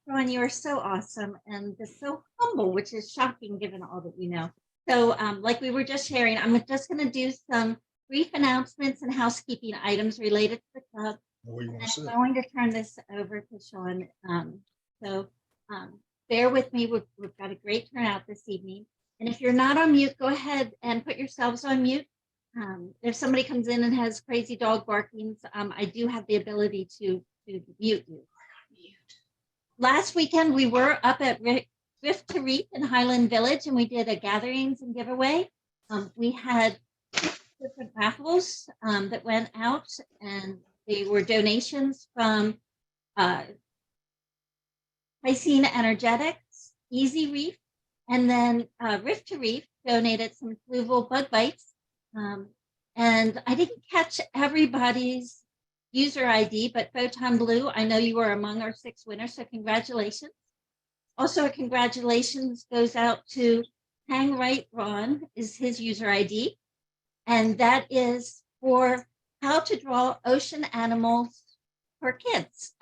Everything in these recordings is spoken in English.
Shawn, you are so awesome and just so humble, which is shocking given all that you know. So like we were just sharing, I'm just going to do some brief announcements and housekeeping items related to the club. I'm going to turn this over to Shawn. So bear with me. We've got a great turnout this evening. And if you're not on mute, go ahead and put yourselves on mute. If somebody comes in and has crazy dog barkings, I do have the ability to mute you. Last weekend, we were up at Rift to Reef in Highland Village, and we did a gatherings and giveaway. We had different raffles that went out, and they were donations from Piscine Energetics, Easy Reef, and then Rift to Reef donated some fluval bug bites. And I didn't catch everybody's user ID, but Photon Blue, I know you are among our 6 winners, so congratulations. Also, a congratulations goes out to Hang Right Ron, is his user ID, and that is for how to draw ocean animals for kids.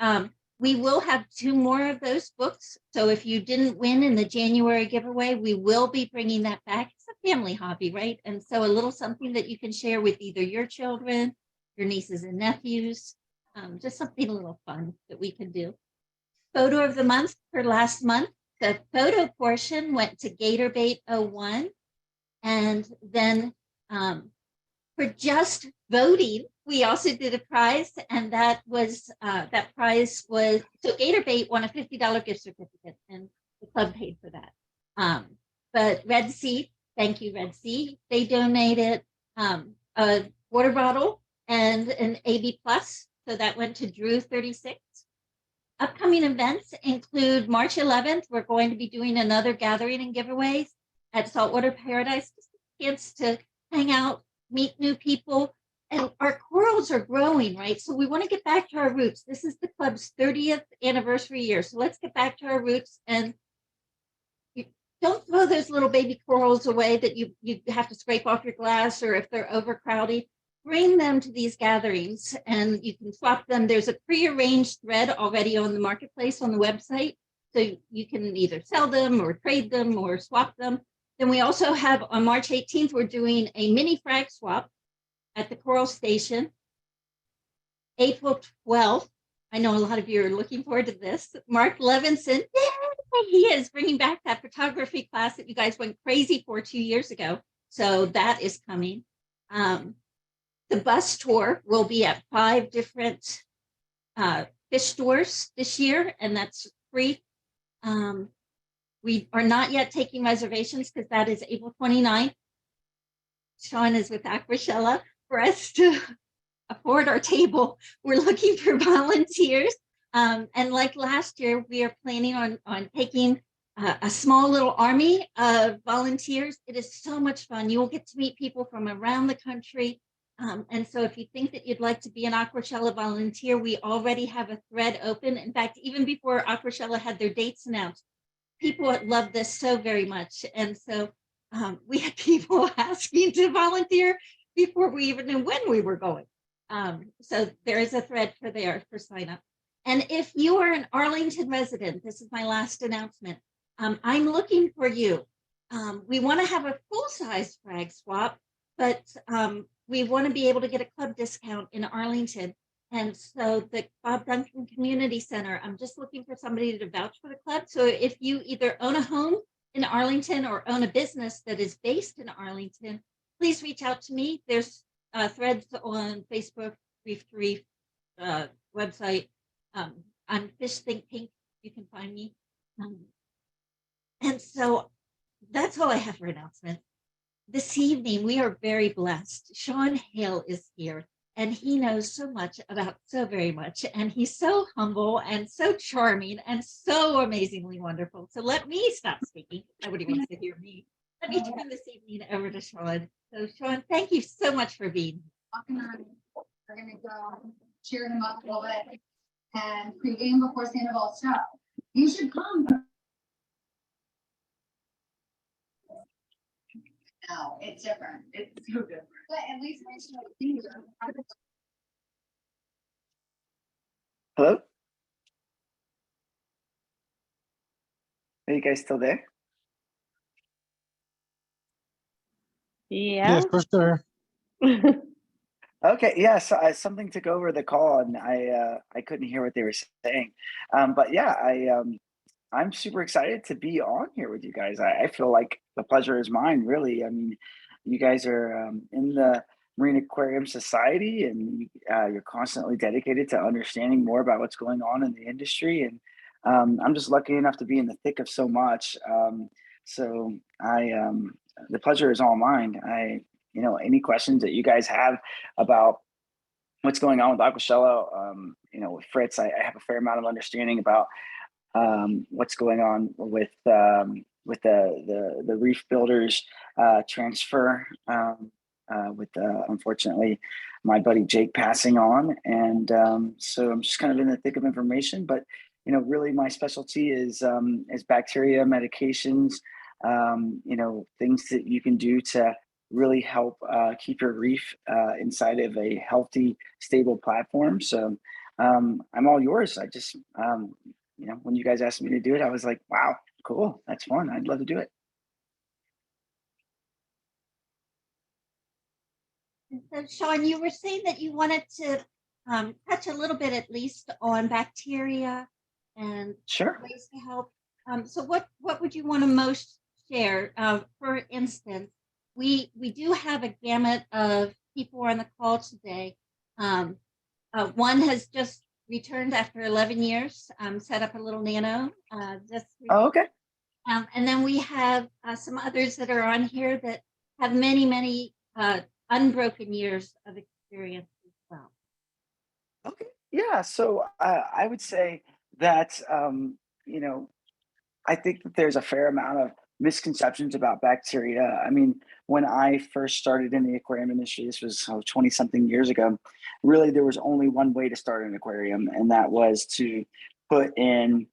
We will have 2 more of those books, so if you didn't win in the January giveaway, we will be bringing that back. It's a family hobby, right? And so a little something that you can share with either your children, your nieces and nephews, just something a little fun that we can do. Photo of the month for last month. The photo portion went to Gatorbait01. And then for just voting, we also did a prize, and that prize was, so Gatorbait won a $50 gift certificate, and the club paid for that. But Red Sea, thank you, Red Sea. They donated a water bottle and an AB+, so that went to Drew 36. Upcoming events include March 11th, we're going to be doing another gathering and giveaways at Saltwater Paradise, just a chance to hang out, meet new people, and our corals are growing, right? So we want to get back to our roots. This is the club's 30th anniversary year, so let's get back to our roots, and don't throw those little baby corals away that you have to scrape off your glass, or if they're overcrowded, bring them to these gatherings and you can swap them. There's a pre-arranged thread already on the marketplace on the website, so you can either sell them or trade them or swap them. Then we also have on March 18th, we're doing a mini frag swap at the Coral Station. April 12th, I know a lot of you are looking forward to this. Mark Levinson, he is bringing back that photography class that you guys went crazy for 2 years ago. So that is coming. The bus tour will be at 5 different fish stores this year, and that's free. We are not yet taking reservations because that is April 29th. Shawn is with Aquashella. For us to afford our table, we're looking for volunteers. And like last year, we are planning on taking a small little army of volunteers. It is so much fun. You will get to meet people from around the country. And so if you think that you'd like to be an Aquashella volunteer, we already have a thread open. In fact, even before Aquashella had their dates announced, people love this so very much. And so we had people asking to volunteer before we even knew when we were going. So there is a thread for sign up. And if you are an Arlington resident, this is my last announcement. I'm looking for you. We want to have a full-size frag swap, but we want to be able to get a club discount in Arlington. And so the Bob Duncan Community Center, I'm just looking for somebody to vouch for the club. So if you either own a home in Arlington or own a business that is based in Arlington, please reach out to me. There's threads on Facebook, Reef to Reef website. I'm Fish Think Pink. You can find me. And so that's all I have for announcements. This evening, we are very blessed. Shawn Hale is here, and he knows so much about so very much, and he's so humble and so charming and so amazingly wonderful. So let me stop speaking. Nobody wants to hear me. Let me turn this evening over to Shawn. So Shawn, thank you so much for being here. We're going to go cheer him up a little bit and pregame before Sandoval's show. You should come. No, it's different. It's so different. But at least Hello? you guys still there? Yeah. Yes, for sure. Okay, yeah, so something took over the call and I couldn't hear what they were saying. But yeah, I'm super excited to be on here with you guys. I feel like the pleasure is mine, really. I mean, you guys are in the Marine Aquarium Society, and you're constantly dedicated to understanding more about what's going on in the industry. And I'm just lucky enough to be in the thick of so much. So the pleasure is all mine. Any questions that you guys have about what's going on with Aquashella, with Fritz, I have a fair amount of understanding about what's going on with the reef builders transfer with unfortunately my buddy Jake passing on, and so I'm just kind of in the thick of information. But really my specialty is bacteria, medications, things that you can do to really help keep your reef inside of a healthy, stable platform. So I'm all yours. I just when you guys asked me to do it, I was like, wow, cool. That's fun. I'd love to do it. And so, Shawn, you were saying that you wanted to touch a little bit, at least, on bacteria and Sure. ways to help. So what would you want to most share? For instance, we do have a gamut of people on the call today. One has just returned after 11 years, set up a little nano. Oh, okay. And then we have some others that are on here that have many, many unbroken years of experience as well. Okay. Yeah. So I would say that, I think that there's a fair amount of misconceptions about bacteria. I mean, when I first started in the aquarium industry, this was 20 something years ago, really there was only one way to start an aquarium, and that was to put in,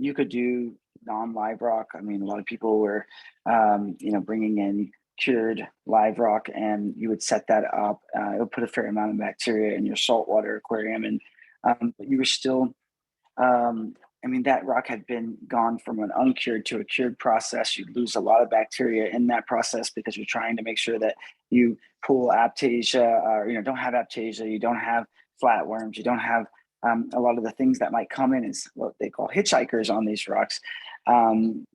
you could do non-live rock. I mean, a lot of people were, bringing in cured live rock, and you would set that up. It would put a fair amount of bacteria in your saltwater aquarium, and but you were still, that rock had been gone from an uncured to a cured process. You'd lose a lot of bacteria in that process because you're trying to make sure that you pull aptasia, or don't have aptasia, you don't have flatworms, you don't have a lot of the things that might come in as what they call hitchhikers on these rocks.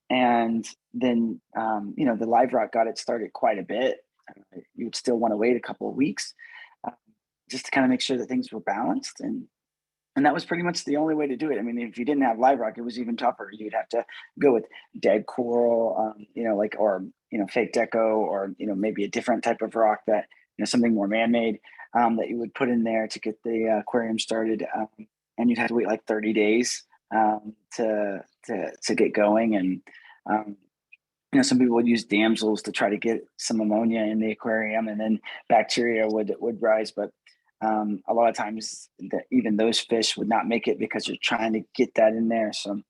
And then, the live rock got it started quite a bit. You would still want to wait a couple of weeks just to kind of make sure that things were balanced. And that was pretty much the only way to do it. I mean, if you didn't have live rock, it was even tougher. You'd have to go with dead coral, or fake deco, or maybe a different type of rock that something more man-made that you would put in there to get the aquarium started. And you'd have to wait like 30 days to get going. And some people would use damsels to try to get some ammonia in the aquarium, and then bacteria would rise. But a lot of times even those fish would not make it because you're trying to get that in there. So,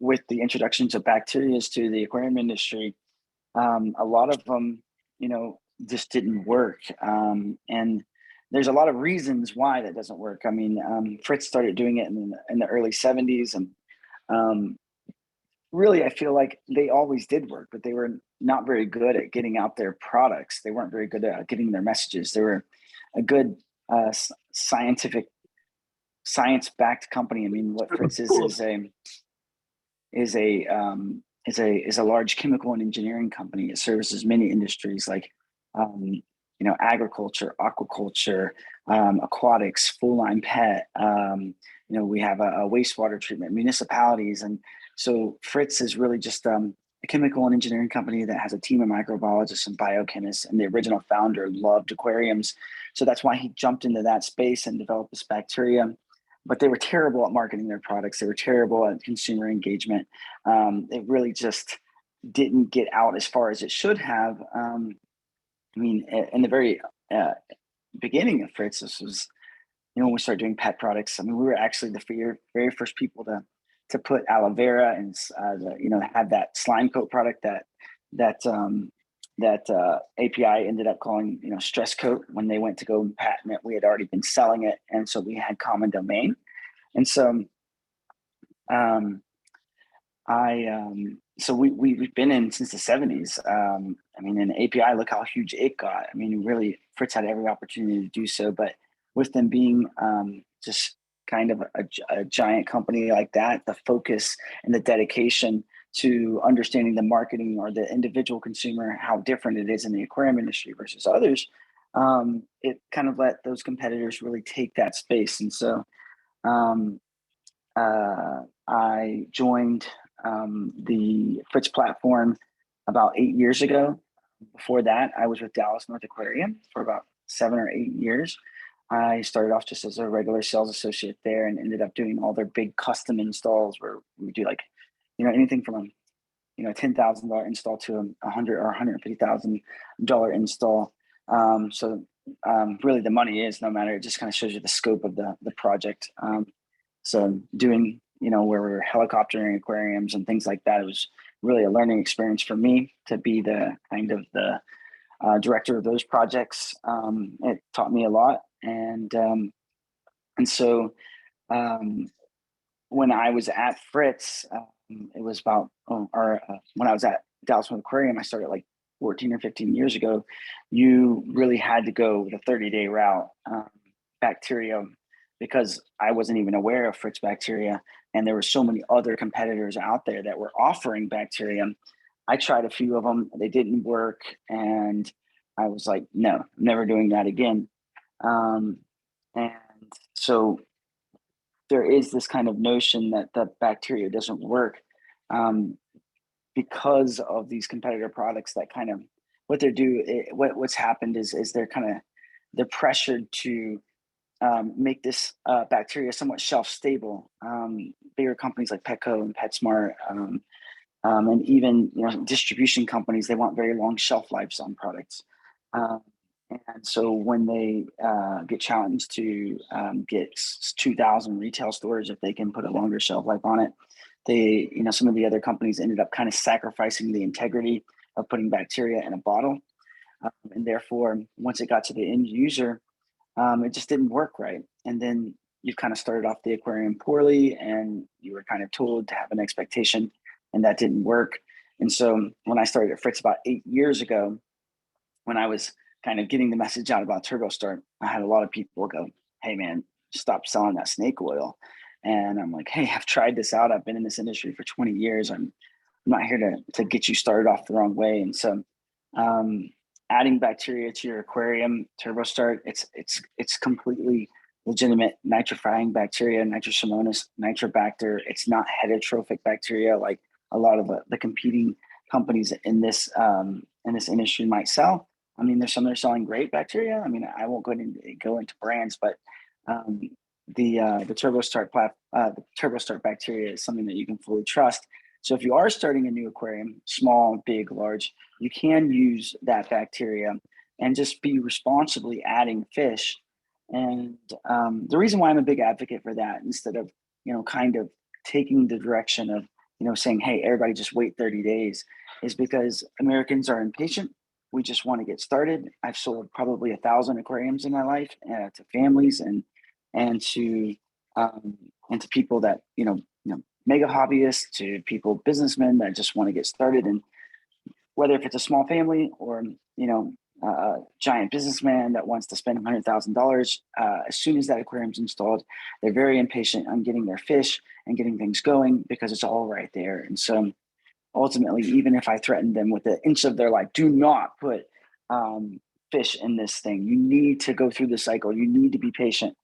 with the introductions of bacteria to the aquarium industry, a lot of them, just didn't work. And there's a lot of reasons why that doesn't work. I mean, Fritz started doing it in the early 70s, and really, I feel like they always did work, but they were not very good at getting out their products. They weren't very good at getting their messages. They were a good science-backed company. I mean, what Fritz is a large chemical and engineering company. It services many industries like agriculture, aquaculture, aquatics, full line pet. We have a wastewater treatment, municipalities, and so Fritz is really just a chemical and engineering company that has a team of microbiologists and biochemists, and the original founder loved aquariums. So that's why he jumped into that space and developed this bacteria. But they were terrible at marketing their products. They were terrible at consumer engagement. It really just didn't get out as far as it should have. In the very beginning of Fritz, this was, when we started doing pet products, we were actually the very first people to put aloe vera and have that slime coat product that API ended up calling stress coat. When they went to go patent it, we had already been selling it, and so we had common domain. And so So we've been in since the 70s. I mean, in API, look how huge it got. I mean, really, Fritz had every opportunity to do so, but with them being just kind of a giant company like that, the focus and the dedication to understanding the marketing or the individual consumer, how different it is in the aquarium industry versus others, it kind of let those competitors really take that space. And so um, I joined the Fritz platform about 8 years ago. Before that, I was with Dallas North Aquarium for about 7 or 8 years. I started off just as a regular sales associate there and ended up doing all their big custom installs where we do like, anything from $10,000 install to $100 or $150,000 install. Really the money is no matter, it just kind of shows you the scope of the project. So doing, where we were helicoptering aquariums and things like that, it was really a learning experience for me to be the kind of the director of those projects. It taught me a lot. And so when I was at Fritz, it was about, when I was at Dallas North Aquarium, I started like 14 or 15 years ago. You really had to go with a 30-day route, bacteria, because I wasn't even aware of Fritz bacteria. And there were so many other competitors out there that were offering bacteria. I tried a few of them, they didn't work. And I was like, no, I'm never doing that again. And so there is this kind of notion that the bacteria doesn't work because of these competitor products that kind of what they're what's happened is they're pressured to make this bacteria somewhat shelf stable. Bigger companies like Petco and PetSmart, and even distribution companies, they want very long shelf lives on products. And so when they get challenged to get 2,000 retail stores, if they can put a longer shelf life on it, they, some of the other companies ended up kind of sacrificing the integrity of putting bacteria in a bottle. And therefore, once it got to the end user, it just didn't work right. And then you kind of started off the aquarium poorly and you were kind of told to have an expectation, and that didn't work. And so when I started at Fritz about 8 years ago, when I was kind of getting the message out about TurboStart, I had a lot of people go, hey man, stop selling that snake oil. And I'm like, hey, I've tried this out. I've been in this industry for 20 years. I'm not here to get you started off the wrong way. And so adding bacteria to your aquarium, TurboStart, it's completely legitimate nitrifying bacteria, Nitrosomonas, Nitrobacter. It's not heterotrophic bacteria like a lot of the competing companies in this industry might sell. I mean, there's some that are selling great bacteria. I mean, I won't go into brands, but the TurboStart bacteria is something that you can fully trust. So if you are starting a new aquarium, small, big, large, you can use that bacteria and just be responsibly adding fish. And the reason why I'm a big advocate for that, instead of kind of taking the direction of saying, hey, everybody just wait 30 days, is because Americans are impatient. We just want to get started. I've sold probably 1,000 aquariums in my life to families and to people that mega hobbyists, to people, businessmen that just want to get started. And whether if it's a small family or a giant businessman that wants to spend $100,000, as soon as that aquarium's installed, they're very impatient on getting their fish and getting things going because it's all right there. And so ultimately, even if I threatened them with an inch of their life, do not put fish in this thing. You need to go through the cycle. You need to be patient.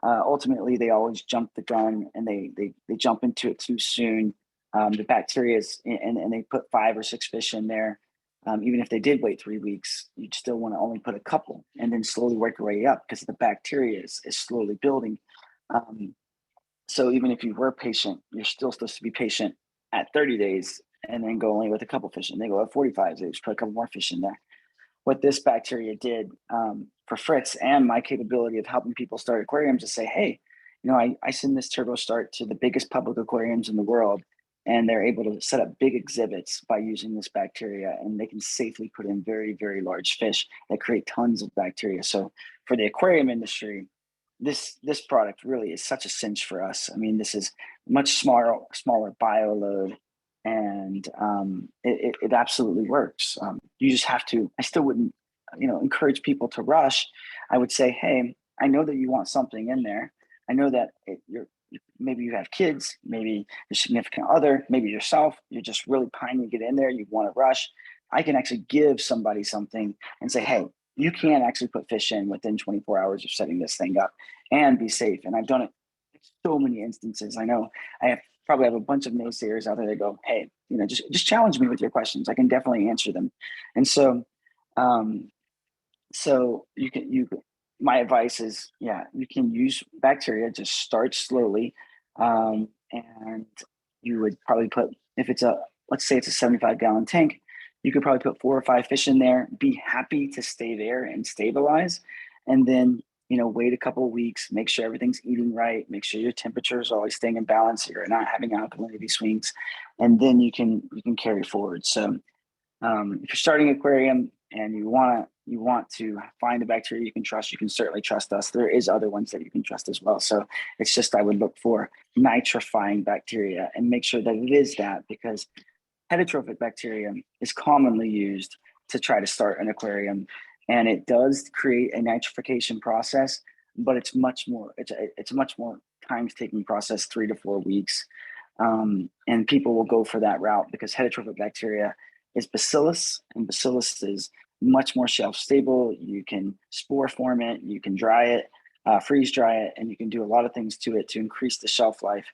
Ultimately, they always jump the gun and they jump into it too soon. The bacteria and they put 5 or 6 fish in there. Even if they did wait 3 weeks, you'd still want to only put a couple and then slowly work your way up because the bacteria is slowly building. So even if you were patient, you're still supposed to be patient at 30 days and then go only with a couple fish, and they go at 45 days, put a couple more fish in there. What this bacteria did for Fritz and my capability of helping people start aquariums is say, hey, I send this TurboStart to the biggest public aquariums in the world, and they're able to set up big exhibits by using this bacteria, and they can safely put in very, very large fish that create tons of bacteria. So for the aquarium industry, this product really is such a cinch for us. I mean, this is much smaller bio load, and it absolutely works. You just have to. I still wouldn't, encourage people to rush. I would say, hey, I know that you want something in there. I know that maybe you have kids, maybe your significant other, maybe yourself. You're just really pining to get in there. You want to rush. I can actually give somebody something and say, hey, you can actually put fish in within 24 hours of setting this thing up and be safe. And I've done it so many instances. I know probably have a bunch of naysayers out there that go, hey, just challenge me with your questions. I can definitely answer them. And so, my advice is, you can use bacteria, just start slowly. And you would probably put, if it's let's say it's a 75-gallon tank, you could probably put 4 or 5 fish in there, be happy to stay there and stabilize. And then, wait a couple of weeks, make sure everything's eating right, make sure your temperature is always staying in balance, you're not having alkalinity swings, and then you can carry forward. So if you're starting an aquarium and you want to find the bacteria you can trust, you can certainly trust us. There is other ones that you can trust as well. So it's just, I would look for nitrifying bacteria and make sure that it is that, because heterotrophic bacteria is commonly used to try to start an aquarium, and it does create a nitrification process, but it's much more time-taking process, 3 to 4 weeks. And people will go for that route because heterotrophic bacteria is bacillus, and bacillus is much more shelf stable. You can spore form it, you can dry it, freeze dry it, and you can do a lot of things to it to increase the shelf life.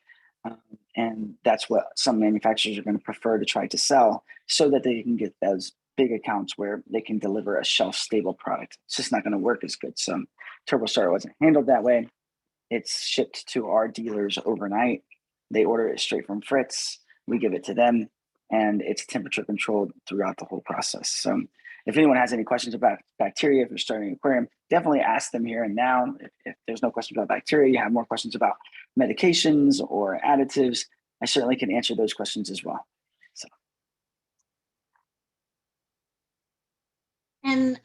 And that's what some manufacturers are going to prefer to try to sell, so that they can get those big accounts where they can deliver a shelf stable product. It's just not going to work as good. So TurboStar wasn't handled that way. It's shipped to our dealers overnight. They order it straight from Fritz. We give it to them, and it's temperature controlled throughout the whole process. So if anyone has any questions about bacteria, if you're starting an aquarium, definitely ask them here and now. If there's no questions about bacteria, you have more questions about medications or additives, I certainly can answer those questions as well. So. And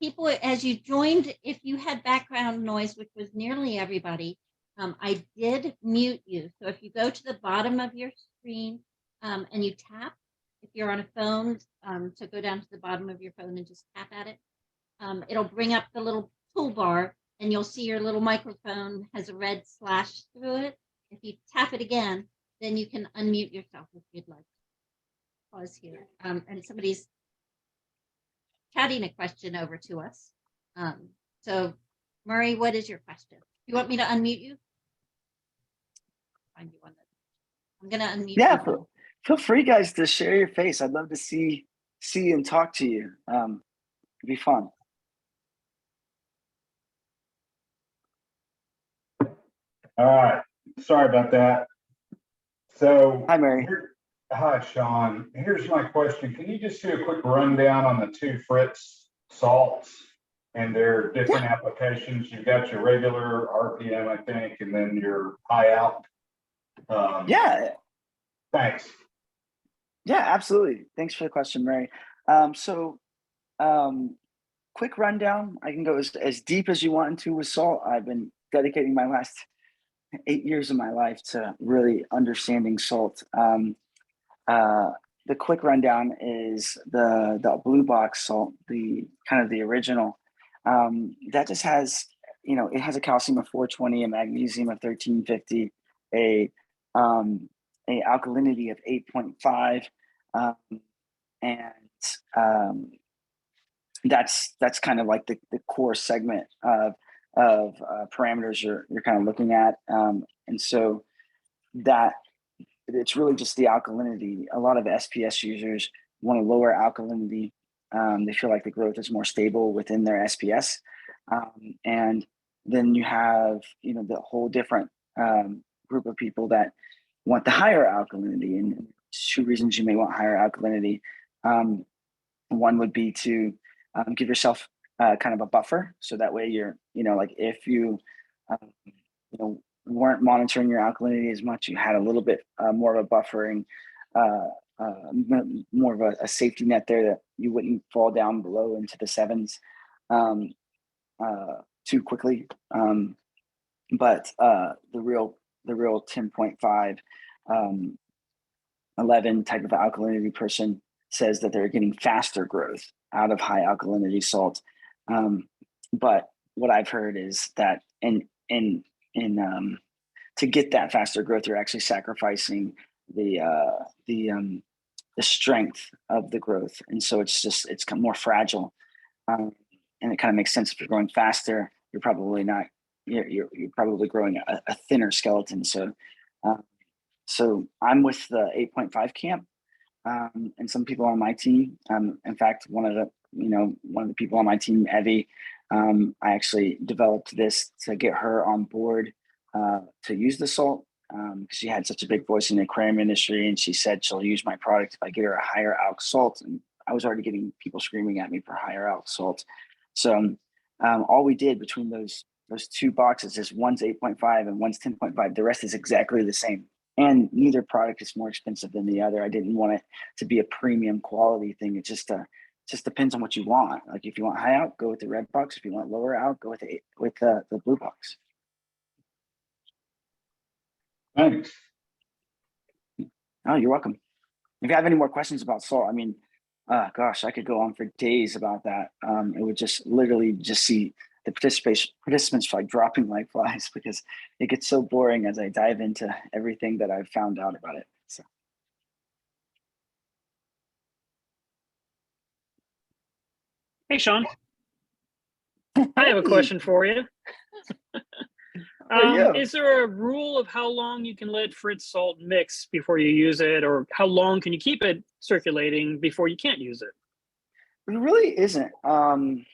people, as you joined, if you had background noise, which was nearly everybody, I did mute you. So if you go to the bottom of your screen and you tap, if you're on a phone, so go down to the bottom of your phone and just tap at it. It'll bring up the little toolbar, and you'll see your little microphone has a red slash through it. If you tap it again, then you can unmute yourself if you'd like. Pause here. And somebody's chatting a question over to us. So Murray, what is your question? You want me to unmute you? Find you on the, I'm gonna unmute you. Yeah, feel free, guys, to share your face. I'd love to see and talk to you. It'd be fun. All right, sorry about that. So Hi, Mary. Hi, Shawn. Here's my question. Can you just do a quick rundown on the 2 Fritz salts and their different applications? You've got your regular RPM, I think, and then your high out. Yeah. Thanks. Yeah, absolutely. Thanks for the question, Mary. Quick rundown. I can go as deep as you want into with salt. I've been dedicating my last 8 years of my life to really understanding salt. The quick rundown is the blue box salt, the kind of the original. That just has, it has a calcium of 420, a magnesium of 1350, a alkalinity of 8.5, and that's kind of like the core segment of parameters you're kind of looking at, and so that it's really just the alkalinity. A lot of SPS users want a lower alkalinity. They feel like the growth is more stable within their SPS, and then you have the whole different group of people that want the higher alkalinity. And 2 reasons you may want higher alkalinity. One would be to give yourself kind of a buffer, so that way you're, like if you, weren't monitoring your alkalinity as much, you had a little bit more of a buffering, more of a safety net there, that you wouldn't fall down below into the 7s too quickly. But the real real 10.5, 11 type of alkalinity person says that they're getting faster growth out of high alkalinity salt. But what I've heard is that to get that faster growth, you're actually sacrificing the strength of the growth, and so it's more fragile. And it kind of makes sense. If you're growing faster, you're probably not. You're probably growing a thinner skeleton. So I'm with the 8.5 camp, and some people on my team. In fact, one of the people on my team, Evie, I actually developed this to get her on board to use the salt, because she had such a big voice in the aquarium industry, and she said she'll use my product if I get her a higher alk salt. And I was already getting people screaming at me for higher alk salt. So all we did between those two boxes is one's 8.5 and one's 10.5. The rest is exactly the same. And neither product is more expensive than the other. I didn't want it to be a premium quality thing. It just depends on what you want. Like if you want high alk, go with the red box. If you want lower alk, go with the blue box. Thanks. Oh, you're welcome. If you have any more questions about salt, I mean, gosh, I could go on for days about that. It would just literally just see the participants like dropping like flies, because it gets so boring as I dive into everything that I've found out about it. So. Hey, Shawn. I have a question for you. Is there a rule of how long you can let Fritz salt mix before you use it, or how long can you keep it circulating before you can't use it? It really isn't. I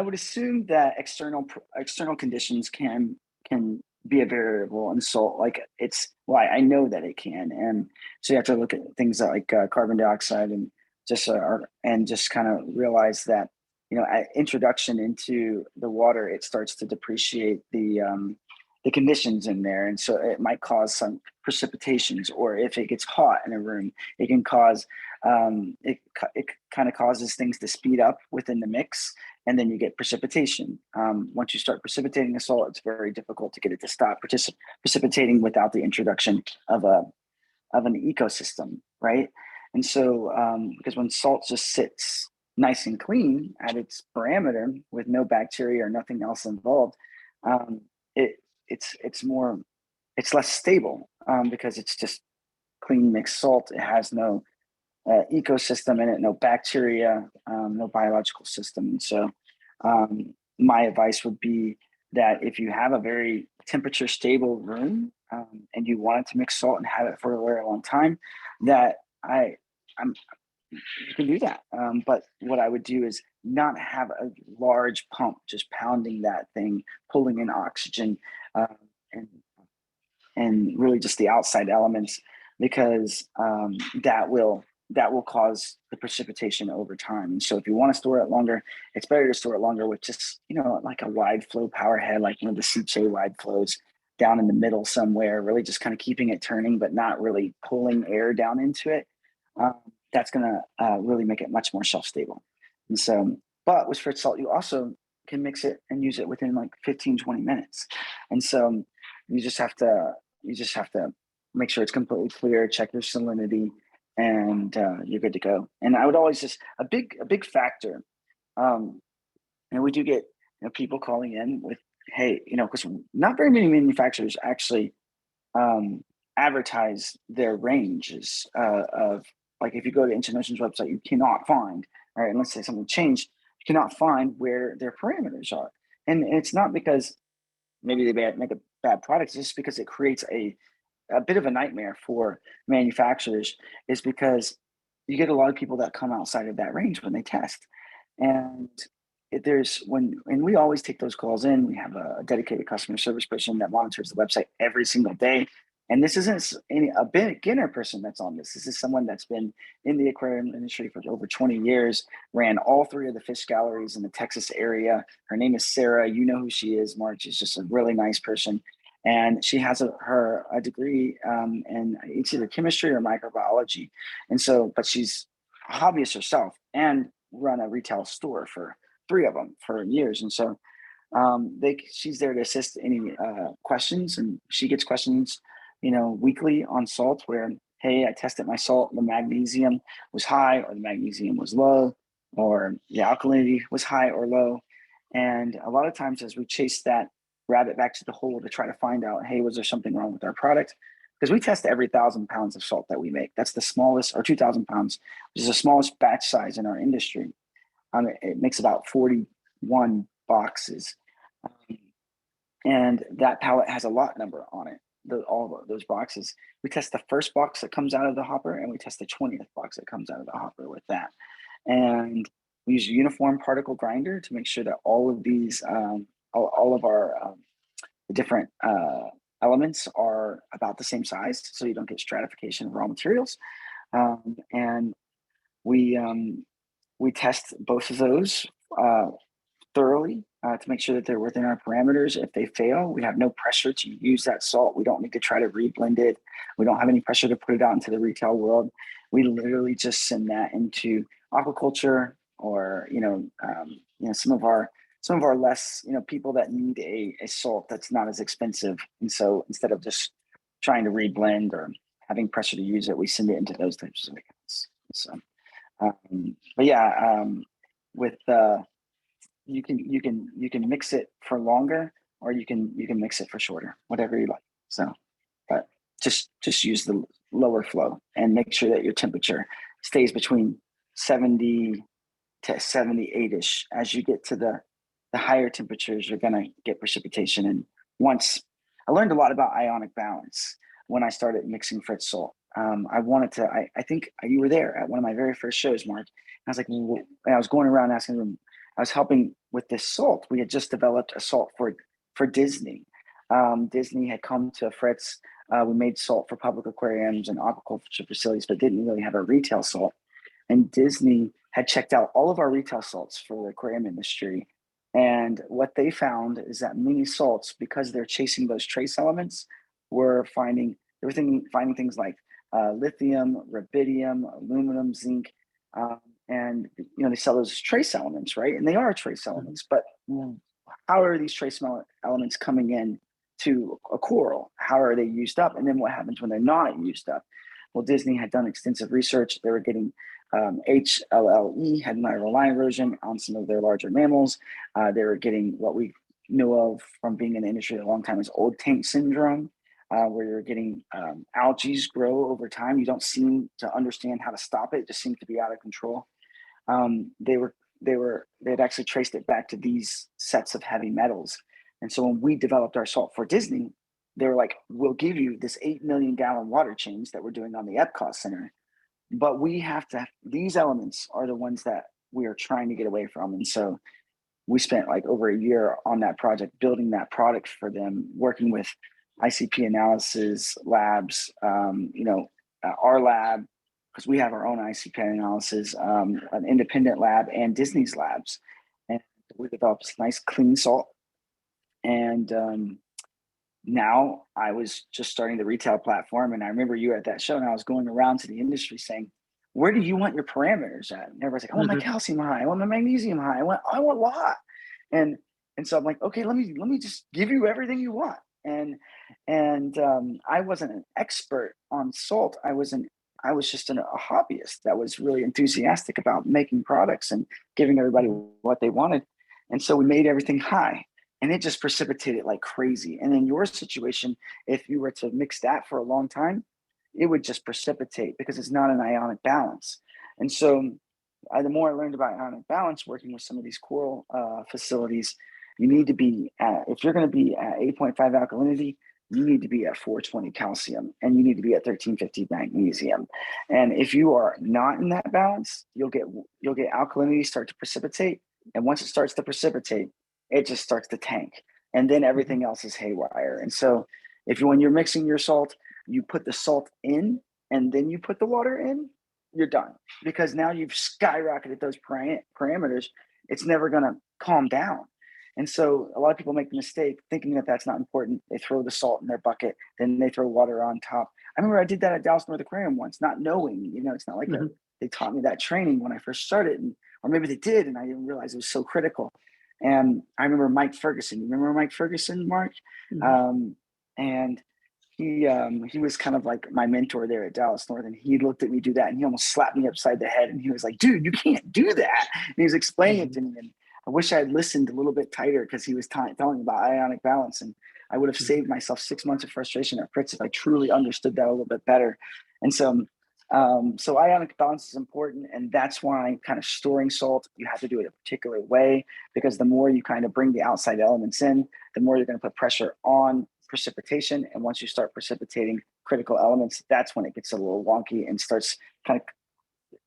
would assume that external conditions can be a variable in salt. Like I know that it can, and so you have to look at things like carbon dioxide and just kind of realize that at introduction into the water, it starts to depreciate the conditions in there, and so it might cause some precipitations. Or if it gets hot in a room, it can cause it kind of causes things to speed up within the mix, and then you get precipitation. Once you start precipitating the salt, it's very difficult to get it to stop precipitating without the introduction of an ecosystem, right? And so because when salt just sits nice and clean at its parameter with no bacteria or nothing else involved, it's less stable, because it's just clean mixed salt. It has no ecosystem in it, no bacteria, no biological system. And so my advice would be that if you have a very temperature stable room, and you want it to mix salt and have it for a very long time, that you can do that. But what I would do is not have a large pump just pounding that thing, pulling in oxygen, and really just the outside elements, because that will cause the precipitation over time. And so if you want to store it longer, it's better to store it longer with just, like a wide flow power head, like one of the CJ wide flows down in the middle somewhere, really just kind of keeping it turning, but not really pulling air down into it. That's going to really make it much more shelf stable. And so, but with Fritz salt, you also can mix it and use it within like 15, 20 minutes. And so you just have to make sure it's completely clear, check your salinity, and you're good to go. And I would always just a big factor. And we do get people calling in with, hey, because not very many manufacturers actually advertise their ranges of, like, if you go to International's website, you cannot find, all right, and let's say something changed, you cannot find where their parameters are. And it's not because maybe they make a bad product, it's just because it creates a bit of a nightmare for manufacturers, is because you get a lot of people that come outside of that range when they test. And we always take those calls in. We have a dedicated customer service person that monitors the website every single day. And this isn't a beginner person that's on this. This is someone that's been in the aquarium industry for over 20 years, ran all 3 of the fish galleries in the Texas area. Her name is Sarah. You know who she is, Mark. She's just a really nice person. And she has a degree in it's either chemistry or microbiology. And so, but she's a hobbyist herself and run a retail store for 3 of them for years. And so She's there to assist any questions, and she gets questions, weekly on salt where, hey, I tested my salt, the magnesium was high or the magnesium was low, or the alkalinity was high or low. And a lot of times as we chase that rabbit back to the hole to try to find out, hey, was there something wrong with our product? Because we test every 1,000 pounds of salt that we make. That's the smallest, or 2,000 pounds, which is the smallest batch size in our industry. It makes about 41 boxes. And that pallet has a lot number on it, all of those boxes. We test the first box that comes out of the hopper, and we test the 20th box that comes out of the hopper with that. And we use a uniform particle grinder to make sure that all of these, all of our different elements are about the same size, so you don't get stratification of raw materials. And we test both of those thoroughly to make sure that they're within our parameters. If they fail, we have no pressure to use that salt. We don't need to try to reblend it. We don't have any pressure to put it out into the retail world. We literally just send that into aquaculture, or some of our less people that need a salt that's not as expensive. And so instead of just trying to reblend or having pressure to use it, we send it into those types of accounts. So, but yeah, with you can mix it for longer, or you can mix it for shorter, whatever you like. So, but just use the lower flow and make sure that your temperature stays between 70 to 78ish. As you get to the higher temperatures, you're gonna get precipitation. And once I learned a lot about ionic balance when I started mixing Fritz salt. I think you were there at one of my very first shows, Mark. I was like, and I was going around asking them. I was helping with this salt. We had just developed a salt for Disney. Disney had come to Fritz. We made salt for public aquariums and aquaculture facilities, but didn't really have a retail salt. And Disney had checked out all of our retail salts for the aquarium industry. And what they found is that many salts, because they're chasing those trace elements, were finding things like lithium, rubidium, aluminum, zinc, and they sell those as trace elements, right? And they are trace elements, but how are these trace elements coming in to a coral? How are they used up? And then what happens when they're not used up? Well, Disney had done extensive research. They were getting HLLE, head and lateral line erosion, on some of their larger mammals. They were getting what we know of from being in the industry a long time as old tank syndrome, where you're getting algae grow over time. You don't seem to understand how to stop it. It just seems to be out of control. They had actually traced it back to these sets of heavy metals. And so when we developed our salt for Disney, they were like, we'll give you this 8 million gallon water change that we're doing on the Epcot Center, but we have to, these elements are the ones that we are trying to get away from. And so we spent like over a year on that project, building that product for them, working with ICP analysis labs, our lab, because we have our own ICP analysis, an independent lab, and Disney's labs. And we developed this nice clean salt. And now I was just starting the retail platform. And I remember you were at that show, and I was going around to the industry saying, where do you want your parameters at? And everybody's like, I want my calcium high. I want my magnesium high. I want a lot. And so I'm like, okay, let me just give you everything you want. And I wasn't an expert on salt. I was just a hobbyist that was really enthusiastic about making products and giving everybody what they wanted. And so we made everything high, and it just precipitated like crazy. And in your situation, if you were to mix that for a long time, it would just precipitate because it's not an ionic balance. And so the more I learned about ionic balance, working with some of these coral facilities, you need to be if you're going to be at 8.5 alkalinity, you need to be at 420 calcium, and you need to be at 1350 magnesium. And if you are not in that balance, you'll get alkalinity start to precipitate. And once it starts to precipitate, it just starts to tank. And then everything else is haywire. And so when you're mixing your salt, you put the salt in and then you put the water in, you're done. Because now you've skyrocketed those parameters. It's never going to calm down. And so a lot of people make the mistake thinking that that's not important. They throw the salt in their bucket, then they throw water on top. I remember I did that at Dallas North Aquarium once, not knowing, it's not like they taught me that training when I first started, or maybe they did, and I didn't realize it was so critical. And I remember Mike Ferguson. You remember Mike Ferguson, Mark? And he was kind of like my mentor there at Dallas North, and he looked at me do that, and he almost slapped me upside the head, and he was like, "Dude, you can't do that." And he was explaining it to me, and I wish I had listened a little bit tighter, because he was telling me about ionic balance, and I would have saved myself 6 months of frustration at Fritz if I truly understood that a little bit better. And so ionic balance is important, and that's why kind of storing salt, you have to do it a particular way, because the more you kind of bring the outside elements in, the more you're going to put pressure on precipitation. And once you start precipitating critical elements, that's when it gets a little wonky and starts kind of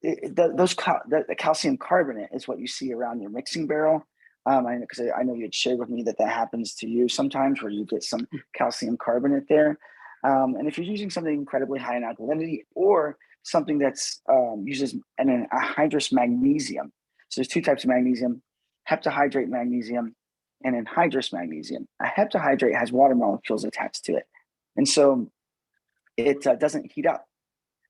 the calcium carbonate is what you see around your mixing barrel. Because I know you had shared with me that happens to you sometimes, where you get some calcium carbonate there. And if you're using something incredibly high in alkalinity, or something that's uses an anhydrous magnesium. So there's two types of magnesium: heptahydrate magnesium and anhydrous magnesium. A heptahydrate has water molecules attached to it, and so it doesn't heat up,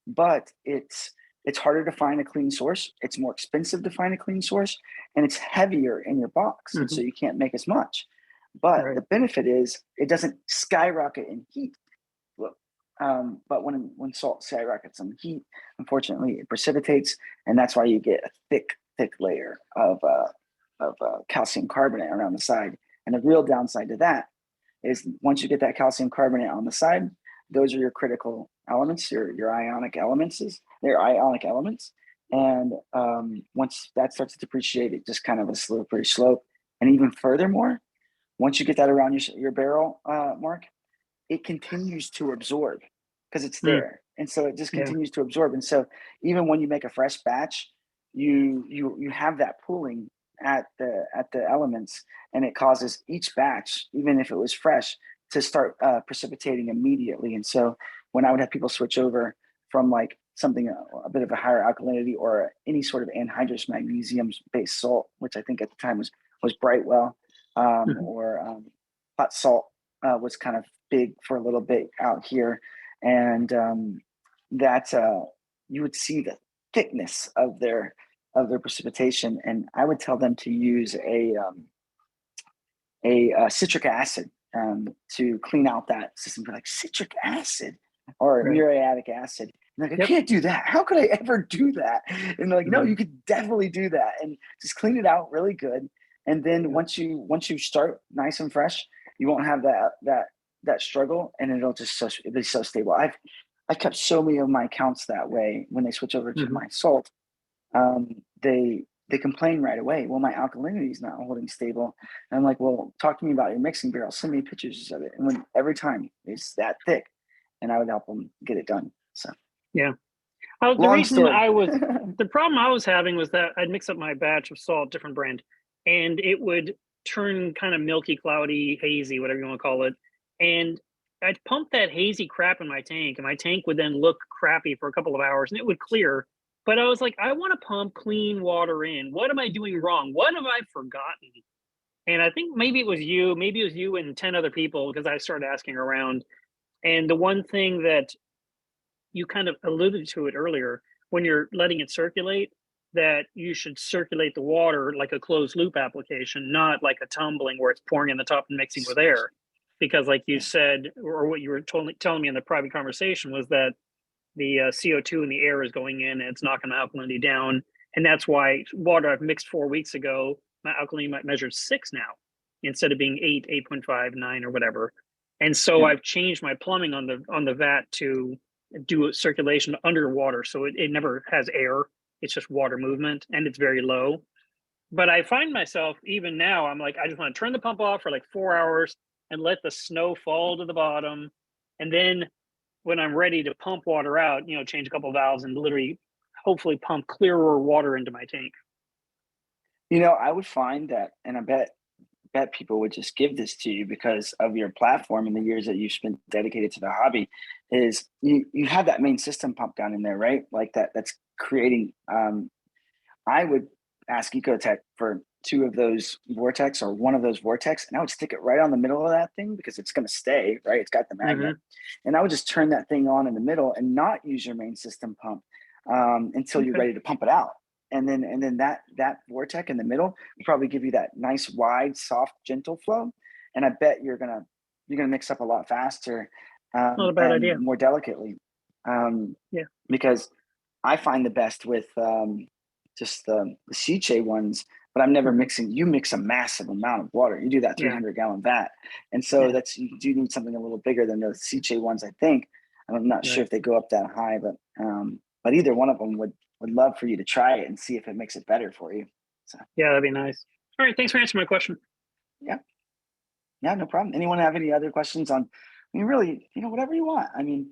but it's harder to find a clean source. It's more expensive to find a clean source, and it's heavier in your box, and so you can't make as much. But the benefit is it doesn't skyrocket in heat. But when salt skyrockets in heat, unfortunately, it precipitates, and that's why you get a thick layer of calcium carbonate around the side. And the real downside to that is, once you get that calcium carbonate on the side, those are your critical elements, your ionic elements. They're ionic elements, and once that starts to depreciate, it just kind of a slippery slope. And even furthermore, once you get that around your barrel, Mark, it continues to absorb, because it's there. And so it just continues to absorb. And so even when you make a fresh batch, you have that pooling at the elements, and it causes each batch, even if it was fresh, to start precipitating immediately. And so when I would have people switch over from like something a bit of a higher alkalinity, or any sort of anhydrous magnesium based salt, which I think at the time was Brightwell, or hot salt was kind of big for a little bit out here. And that you would see the thickness of their precipitation, and I would tell them to use a citric acid to clean out that system. For like, citric acid or muriatic acid. Like, I can't do that. How could I ever do that? And like, no, you could definitely do that, and just clean it out really good. And then once you start nice and fresh, you won't have that struggle, and it'll be so stable. I kept so many of my accounts that way. When they switch over to my salt, they complain right away. Well, my alkalinity is not holding stable. And I'm like, well, talk to me about your mixing barrel. Send me pictures of it. And every time it's that thick, and I would help them get it done. So the problem I was having was that I'd mix up my batch of salt, different brand, and it would turn kind of milky, cloudy, hazy, whatever you want to call it. And I'd pump that hazy crap in my tank, and my tank would then look crappy for a couple of hours, and it would clear. But I was like, I want to pump clean water in. What am I doing wrong? What have I forgotten? And I think maybe it was you and 10 other people, because I started asking around. And the one thing that you kind of alluded to it earlier, when you're letting it circulate, that you should circulate the water like a closed loop application, not like a tumbling where it's pouring in the top and mixing with air. Because like you said, or what you were telling me in the private conversation, was that the CO2 in the air is going in, and it's knocking my alkalinity down. And that's why water I've mixed 4 weeks ago, my alkalinity might measure 6 now, instead of being 8, 8.5, 9, or whatever. And so I've changed my plumbing on the vat to do a circulation underwater. So it never has air. It's just water movement, and it's very low. But I find myself, even now, I'm like, I just want to turn the pump off for like 4 hours and let the snow fall to the bottom. And then when I'm ready to pump water out, change a couple of valves and literally hopefully pump clearer water into my tank. I would find that, and I bet people would just give this to you because of your platform and the years that you've spent dedicated to the hobby, is you have that main system pump down in there, right? Like that's creating, I would ask Ecotech for 2 of those vortex, or 1 of those vortex, and I would stick it right on the middle of that thing, because it's going to stay, right? It's got the magnet. And I would just turn that thing on in the middle and not use your main system pump until you're ready to pump it out. and then that vortex in the middle will probably give you that nice wide, soft, gentle flow. And I bet you're gonna mix up a lot faster, Not a bad and idea. more delicately. Yeah. Because I find the best with just the Ciche ones, but I'm never mixing. You mix a massive amount of water. You do that 300-gallon vat, and so you do need something a little bigger than those Ciche ones. I think I'm not sure if they go up that high, but either one of them would love for you to try it and see if it makes it better for you. So Yeah, that'd be nice. All right, thanks for answering my question. yeah, no problem. Anyone have any other questions on? I mean, really, whatever you want. I mean,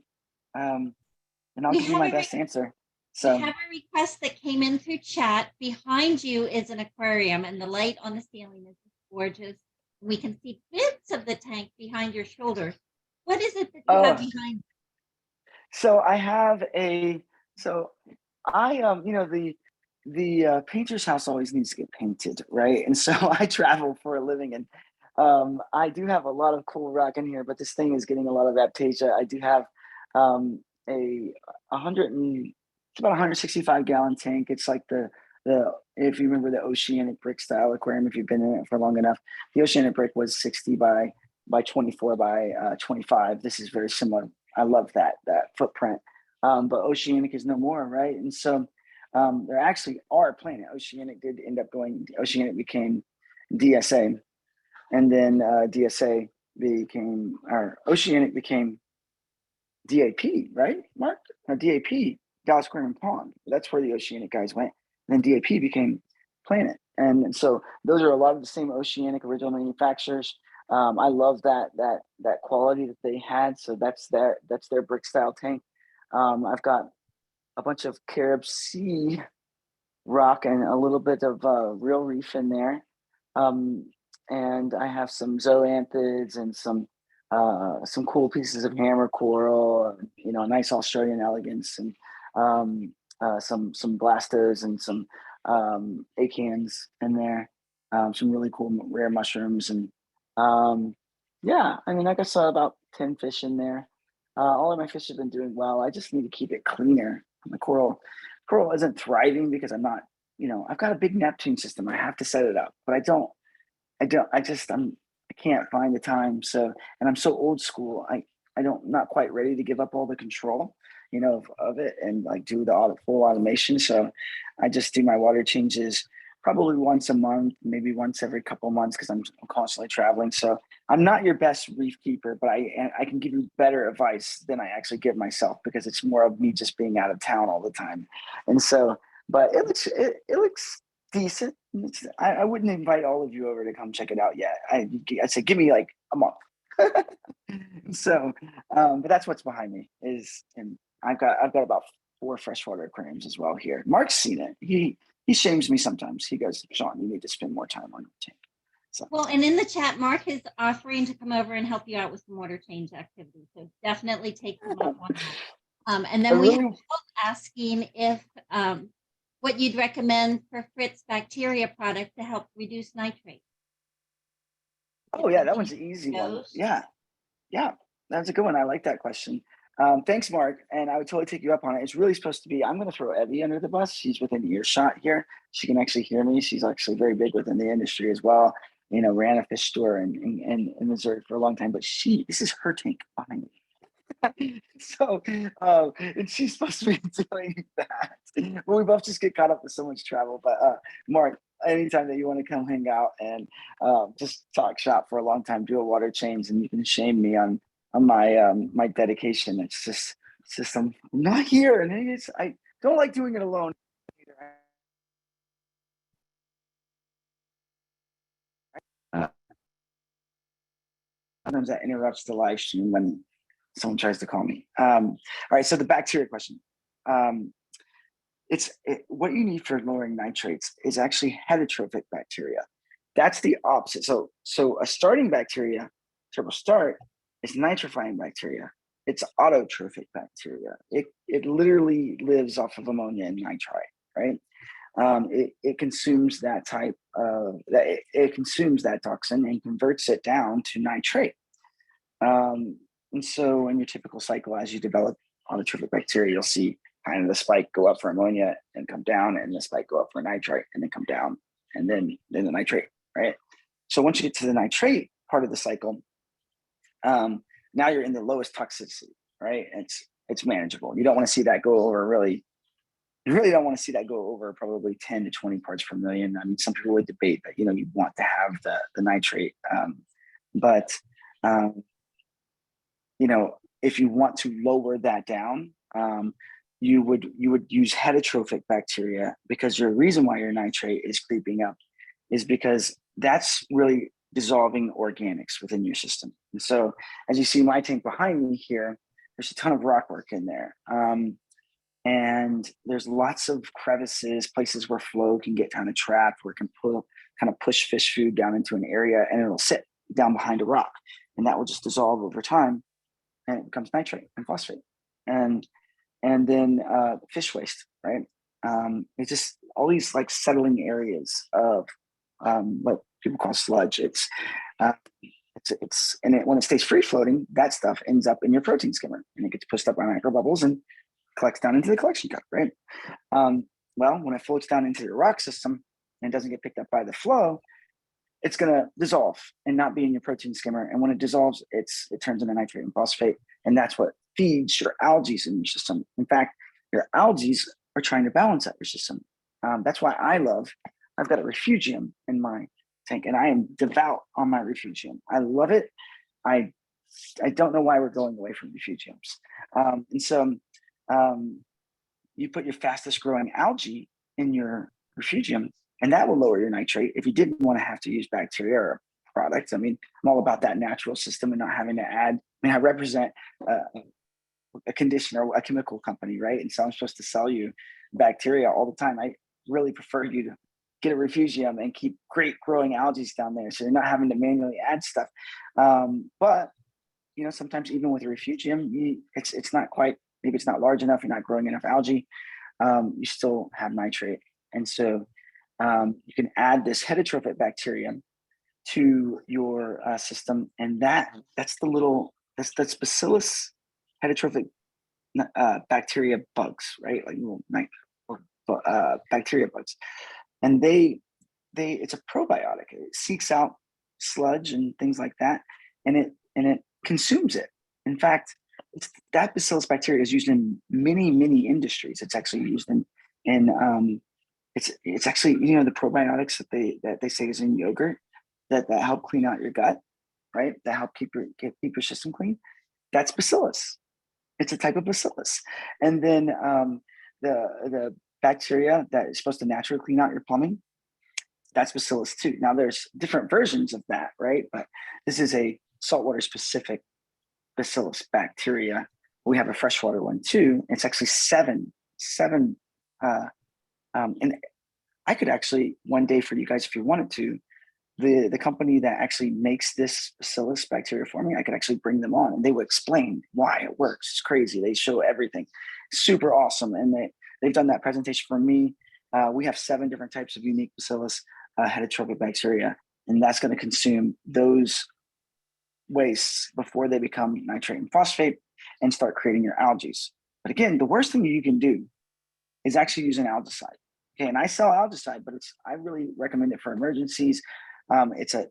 and I'll We give you have my a best answer. We So have a request that came in through chat. Behind you is an aquarium, and the light on the ceiling is gorgeous. We can see bits of the tank behind your shoulder. What is it that you have behind? So I have the painter's house always needs to get painted, right? And so I travel for a living, and I do have a lot of cool rock in here, but this thing is getting a lot of aptasia. I do have it's about 165-gallon tank. It's like the if you remember the oceanic brick style aquarium, if you've been in it for long enough, the oceanic brick was 60 by 24 by 25. This is very similar. I love that footprint. But oceanic is no more, right? And so there actually are Planet. Oceanic did end up going. Oceanic became DSA, and then DSA became, or Oceanic became DAP, right, Mark? No, DAP, Dallas Aquarium Pond. That's where the Oceanic guys went. And then DAP became Planet. And so those are a lot of the same Oceanic original manufacturers. I love that quality that they had. So that's their brick style tank. I've got a bunch of Carib Sea rock and a little bit of real reef in there. And I have some zoanthids and some cool pieces of hammer coral, a nice Australian elegance, and some blastos and some acans in there, some really cool rare mushrooms, and I guess about 10 fish in there. All of my fish have been doing well. I just need to keep it cleaner. My coral isn't thriving because I'm not, I've got a big Neptune system. I have to set it up, but I can't find the time. So, and I'm so old school. Not quite ready to give up all the control, of it and like do the full automation. So I just do my water changes probably once a month, maybe once every couple of months, because I'm constantly traveling. So I'm not your best reef keeper, but I can give you better advice than I actually give myself, because it's more of me just being out of town all the time. And so, but it looks decent. I wouldn't invite all of you over to come check it out yet. I say give me like a month. So, but that's what's behind me and I've got about 4 freshwater aquariums as well here. Mark's seen it. He shames me sometimes. He goes, Shawn, you need to spend more time on your tank. So. Well, and in the chat, Mark is offering to come over and help you out with some water change activities. So definitely take him up on that. And then we have asking if what you'd recommend for Fritz bacteria product to help reduce nitrate. Oh yeah, that one's an easy one. Yeah, that's a good one. I like that question. Thanks, Mark. And I would totally take you up on it. It's really supposed to be, I'm going to throw Evie under the bus. She's within earshot here. She can actually hear me. She's actually very big within the industry as well. Ran a fish store in Missouri for a long time, but this is her tank behind me. So, and she's supposed to be doing that. Well, we both just get caught up with so much travel. But Mark, anytime that you want to come hang out and just talk shop for a long time, do a water change, and you can shame me on my dedication. It's just I'm not here, and I don't like doing it alone. Sometimes that interrupts the live stream when someone tries to call me. All right, so the bacteria question. What you need for lowering nitrates is actually heterotrophic bacteria. That's the opposite. So a starting bacteria, turbo start, is nitrifying bacteria. It's autotrophic bacteria. It literally lives off of ammonia and nitrite, right? It consumes that type of it consumes that toxin and converts it down to nitrate. And so in your typical cycle, as you develop autotrophic bacteria, you'll see kind of the spike go up for ammonia and come down, and the spike go up for nitrite and then come down, and then the nitrate, right? So once you get to the nitrate part of the cycle, now you're in the lowest toxicity, right? It's manageable. You don't want to see that go over really. You really don't want to see that go over probably 10 to 20 parts per million. I mean, some people would debate that, you want to have the nitrate, but if you want to lower that down, you would use heterotrophic bacteria, because your reason why your nitrate is creeping up is because that's really dissolving organics within your system. And so as you see my tank behind me here, there's a ton of rock work in there. And there's lots of crevices, places where flow can get kind of trapped, where it can push fish food down into an area, and it'll sit down behind a rock, and that will just dissolve over time, and it becomes nitrate and phosphate, and then fish waste, right? It's just all these like settling areas of what people call sludge. When it stays free floating, that stuff ends up in your protein skimmer, and it gets pushed up by microbubbles and collects down into the collection cup, right? Well, when it floats down into your rock system and doesn't get picked up by the flow, it's going to dissolve and not be in your protein skimmer. And when it dissolves, it turns into nitrate and phosphate, and that's what feeds your algae in your system. In fact, your algae are trying to balance out your system. That's why I've got a refugium in my tank, and I am devout on my refugium. I love it. I don't know why we're going away from refugiums. And so you put your fastest growing algae in your refugium, and that will lower your nitrate if you didn't want to have to use bacteria or products. I mean, I'm all about that natural system and not having to add. I mean, I represent a conditioner, a chemical company, right? And so I'm supposed to sell you bacteria all the time. I really prefer you to get a refugium and keep great growing algae down there, so you're not having to manually add stuff. But sometimes even with a refugium, it's not quite. Maybe it's not large enough. You're not growing enough algae. You still have nitrate, and so you can add this heterotrophic bacterium to your system, and that's Bacillus heterotrophic bacteria bugs, right? Like little bacteria bugs, and it's a probiotic. It seeks out sludge and things like that, and it consumes it. In fact, that Bacillus bacteria is used in many industries. It's actually used in it's actually the probiotics that they say is in yogurt that help clean out your gut, right? That help keep your system clean. That's Bacillus. It's a type of Bacillus. And then the bacteria that is supposed to naturally clean out your plumbing, that's Bacillus too. Now there's different versions of that, right? But this is a saltwater specific Bacillus bacteria. We have a freshwater one too. It's actually seven. And I could actually one day for you guys, if you wanted to, the company that actually makes this Bacillus bacteria for me, I could actually bring them on and they would explain why it works. It's crazy. They show everything. Super awesome. And they've done that presentation for me. We have 7 different types of unique Bacillus heterotrophic bacteria, and that's going to consume those wastes before they become nitrate and phosphate and start creating your algae. But again, the worst thing you can do is actually use an algicide. Okay, and I sell algicide, but I really recommend it for emergencies. It's a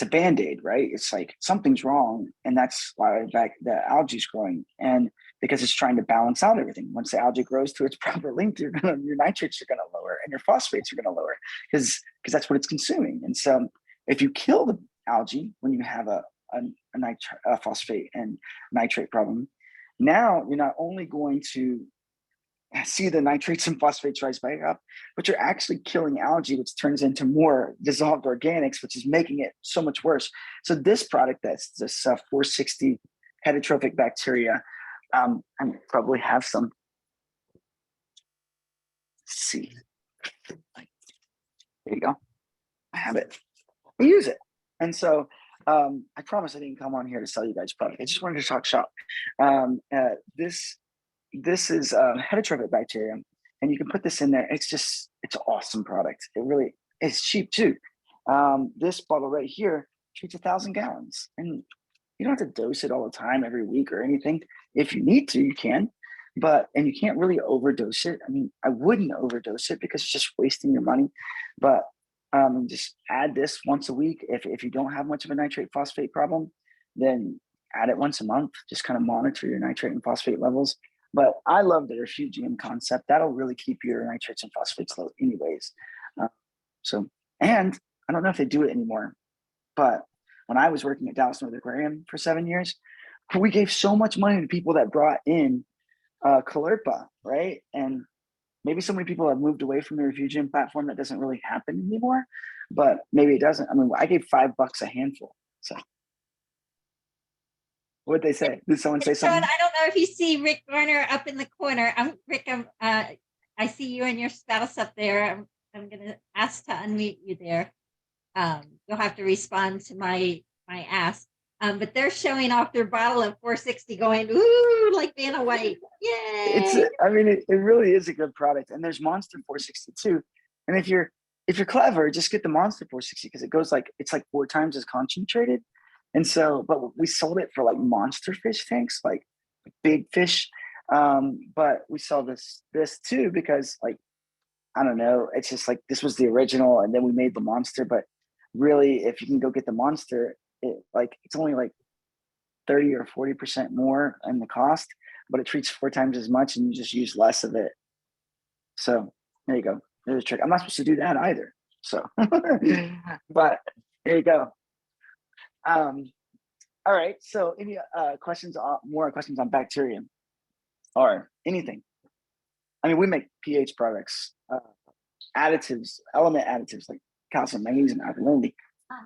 Band-Aid, right? It's like something's wrong, and that's why the algae is growing, and because it's trying to balance out everything. Once the algae grows to its proper length, your nitrates are going to lower, and your phosphates are going to lower because that's what it's consuming. And so, if you kill the algae when you have a phosphate and nitrate problem, now you're not only going to see the nitrates and phosphates rise back up, but you're actually killing algae, which turns into more dissolved organics, which is making it so much worse. So this product, that's this 460 heterotrophic bacteria, I probably have some. Let's see. There you go. I have it. I use it. And so I promise I didn't come on here to sell you guys product. I just wanted to talk shop. This is heterotrophic bacteria, and you can put this in there. It's an awesome product. It's cheap too. This bottle right here treats 1,000 gallons, and you don't have to dose it all the time every week or anything. If you need to, you can, and you can't really overdose it. I mean, I wouldn't overdose it because it's just wasting your money, but just add this once a week. If you don't have much of a nitrate phosphate problem, then add it once a month. Just kind of monitor your nitrate and phosphate levels. But I love the refugium concept. That'll really keep your nitrates and phosphates low anyways. And I don't know if they do it anymore, but when I was working at Dallas North Aquarium for 7 years, we gave so much money to people that brought in Calerpa, right? And maybe so many people have moved away from the refugium platform that doesn't really happen anymore, but maybe it doesn't. I mean, I gave $5 a handful. So what'd they say? Did someone say Shawn, something? I don't know if you see Rick Garner up in the corner. Rick, I see you and your spouse up there. I'm going to ask to unmute you there. You'll have to respond to my ask. But they're showing off their bottle of 460 going, ooh, like Vanna White. Yay! It really is a good product. And there's Monster 460 too. And if you're clever, just get the Monster 460 because it goes it's like 4 times as concentrated. And so, but we sold it for like monster fish tanks, like big fish. But we saw this too because like, I don't know, it's just like this was the original and then we made the Monster. But really, if you can go get the Monster, it's only like 30 or 40% more in the cost, but it treats 4 times as much and you just use less of it. So there you go. There's a trick. I'm not supposed to do that either. So, but there you go. All right. So any more questions on bacteria or anything? I mean, we make pH products, additives, element additives like calcium, magnesium, alkalinity. I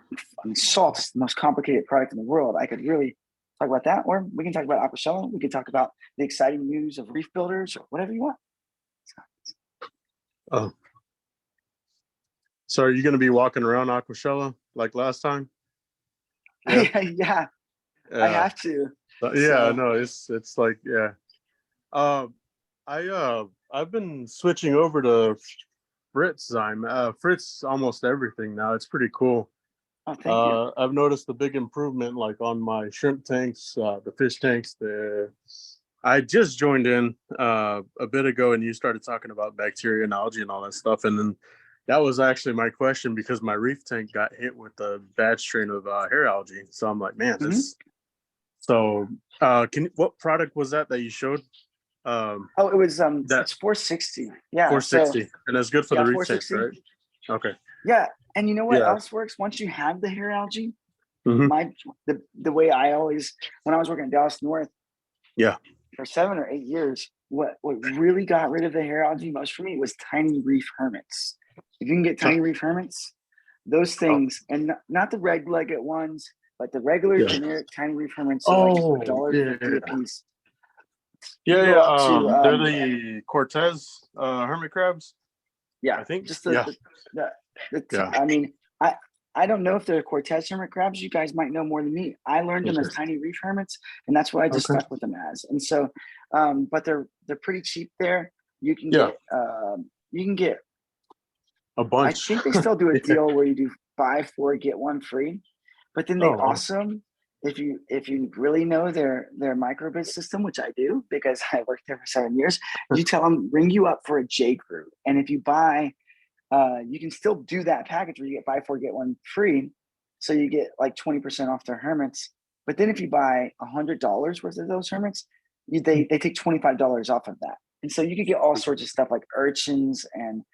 mean, salt is the most complicated product in the world. I could really talk about that, or we can talk about Aquashella. We can talk about the exciting news of reef builders or whatever you want. Oh, so are you going to be walking around Aquashella like last time? Yeah. I have to. Yeah, no, it's like, yeah. I've been switching over to Fritz Zyme. Fritz almost everything now. It's pretty cool. Oh, thank you. I've noticed a big improvement like on my shrimp tanks, the fish tanks. I just joined in a bit ago and you started talking about bacteria and algae and all that stuff. And then that was actually my question because my reef tank got hit with a bad strain of hair algae. So I'm like, man, this. So what product was that you showed? It was it's 460. Yeah, 460, and that's good for the reef tank, 460. right? Okay. Yeah, and you know what else works? Once you have the hair algae, the way I always when I was working at Dallas North, for 7 or 8 years, what really got rid of the hair algae most for me was tiny reef hermits. If you can get tiny reef hermits, those things, and not the red-legged ones, but the regular generic tiny reef hermits are like $1.50 a piece. They're the Cortez hermit crabs. Yeah, I think just I mean, I don't know if they're Cortez hermit crabs. You guys might know more than me. I learned them as tiny reef hermits, and that's what I just stuck with them as. And so, but they're pretty cheap there. You can get a bunch. I think they still do a deal where you do 5 4 get 1 free. But then if you really know their microbiz system, which I do because I worked there for 7 years, you tell them ring you up for a J crew, and if you buy, you can still do that package where you get 5 4 get 1 free, so you get like 20% off their hermits. But then if you buy $100 worth of those hermits, they take $25 off of that, and so you could get all sorts of stuff like urchins and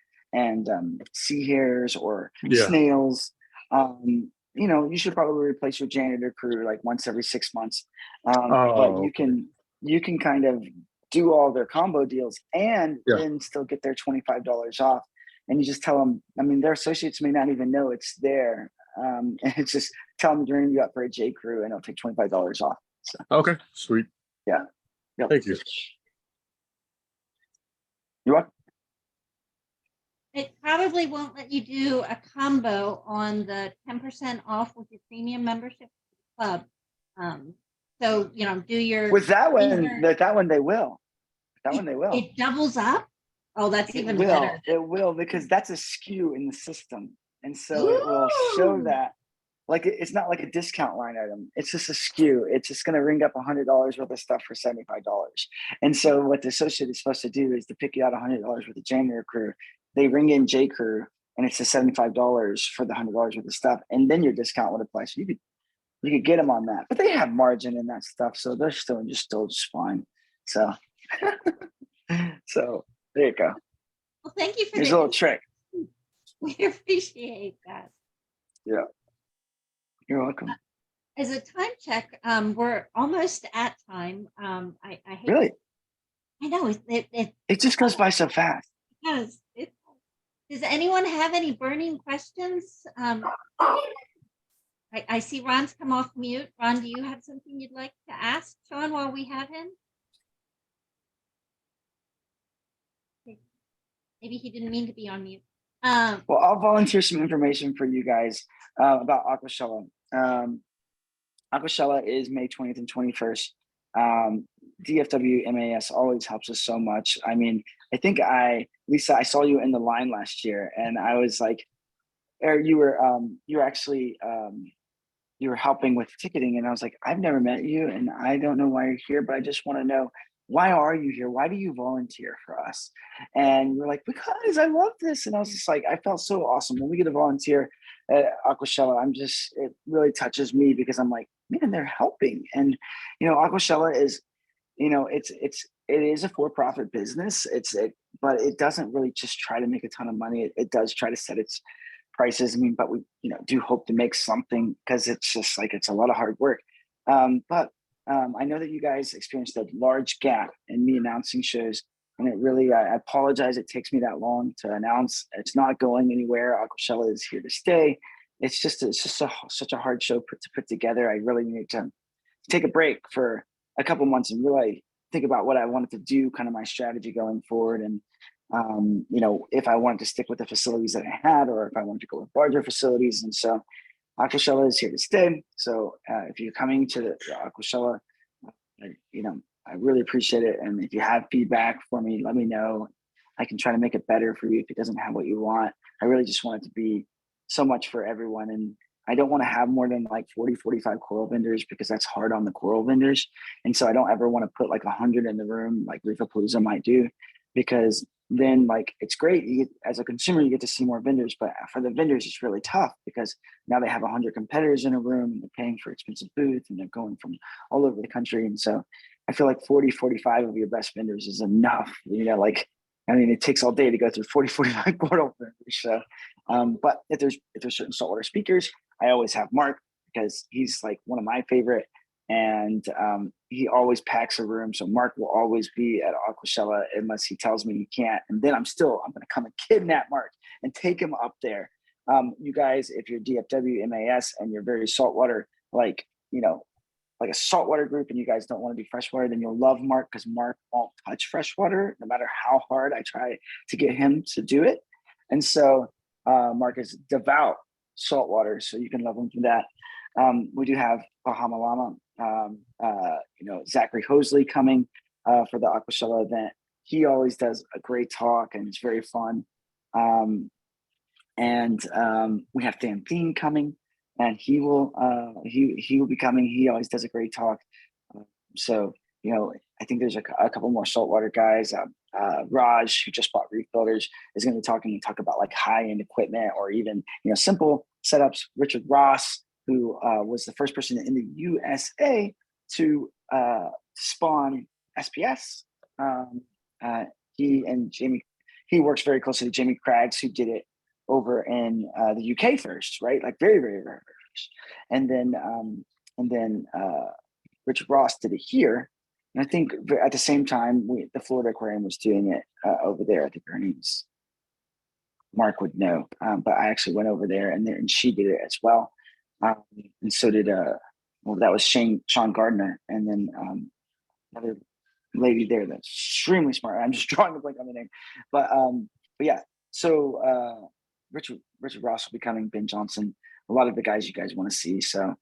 sea hares or snails. You should probably replace your janitor crew like once every 6 months. But you can kind of do all their combo deals and then still get their $25 off. And you just tell them, I mean, their associates may not even know it's there. And it's just tell them to ring you up for a J crew and it'll take $25 off. So. Okay, sweet. Yeah. Yep. Thank you. You're welcome. It probably won't let you do a combo on the 10% off with your premium membership club. So do your with that one. That one they will. That one they will. It doubles up. Oh, that's even better. It will because that's a SKU in the system, and so it will show that. like it's not like a discount line item. It's just a SKU. It's just going to ring up $100 worth of stuff for $75. And so what the associate is supposed to do is to pick you out $100 worth of January crew. They ring in J crew, and it's the $75 for the $100 worth of stuff, and then your discount would apply. So you could get them on that, but they have margin in that stuff, so they're still just fine. So so there you go. Well, thank you for Here's a the little trick. We appreciate that. Yeah, you're welcome. As a time check, we're almost at time. I hate, Really, I know it just goes by so fast. does. Does anyone have any burning questions? I see Ron's come off mute. Ron, do you have something you'd like to ask Shawn while we have him? Maybe he didn't mean to be on mute. Well, I'll volunteer some information for you guys about Aquashella. Aquashella is May 20th and 21st. DFWMAS always helps us so much. I mean, I think Lisa, I saw you in the line last year, and I was like, or you were actually you were helping with ticketing, and I was like, I've never met you, and I don't know why you're here, but I just want to know, why are you here? Why do you volunteer for us? And you're like, because I love this. And I was just like, I felt so awesome when we get to volunteer at Aquashella. It really touches me because I'm like, man, they're helping. And Aquashella is, it is a for-profit business. But it doesn't really just try to make a ton of money. It does try to set its prices. I mean, but we do hope to make something, because it's just like, it's a lot of hard work. But I know that you guys experienced a large gap in me announcing shows, and it really, I apologize it takes me that long to announce. It's not going anywhere. Aquashella is here to stay. It's just such a hard show to put together. I really need to take a break for a couple months and really think about what I wanted to do, kind of my strategy going forward. And, if I wanted to stick with the facilities that I had, or if I wanted to go with larger facilities. And so Aquashella is here to stay. So if you're coming to the Aquashella, I really appreciate it. And if you have feedback for me, let me know. I can try to make it better for you if it doesn't have what you want. I really just want it to be so much for everyone. And I don't want to have more than like 40, 45 coral vendors, because that's hard on the coral vendors. And so I don't ever want to put like 100 in the room like Reefapalooza might do, because then like, it's great. As a consumer, you get to see more vendors, but for the vendors, it's really tough, because now they have 100 competitors in a room, and they're paying for expensive booths, and they're going from all over the country. And so I feel like 40, 45 of your best vendors is enough. It takes all day to go through 40, 45 coral vendors. So, but if there's certain saltwater speakers, I always have Mark, because he's like one of my favorite, and he always packs a room. So Mark will always be at Aquashella unless he tells me he can't. And then I'm going to come and kidnap Mark and take him up there. You guys, if you're DFWMAS and you're very saltwater, like a saltwater group, and you guys don't want to be freshwater, then you'll love Mark, because Mark won't touch freshwater no matter how hard I try to get him to do it. And so Mark is devout saltwater, so you can love him for that. We do have Bahama Llama, Zachary Hosley coming for the Aquashella event. He always does a great talk, and it's very fun. We have Dan Thien coming, and he will be coming. He always does a great talk. I think there's a couple more saltwater guys. Raj, who just bought Reef Builders, is going to be talk about like high-end equipment, or even simple setups. Richard Ross, who was the first person in the USA to spawn SPS. He works very closely with Jamie Craggs, who did it over in the UK first, right? Like very, very, very, very first. And then Richard Ross did it here. And I think at the same time, the Florida Aquarium was doing it over there. I think her name's Mark would know, but I actually went over there, and she did it as well. And so did that was Sean Gardner, and then another lady there that's extremely smart. I'm just drawing a blank on the name, but yeah. So Richard Ross will be coming. Ben Johnson, a lot of the guys you guys want to see. So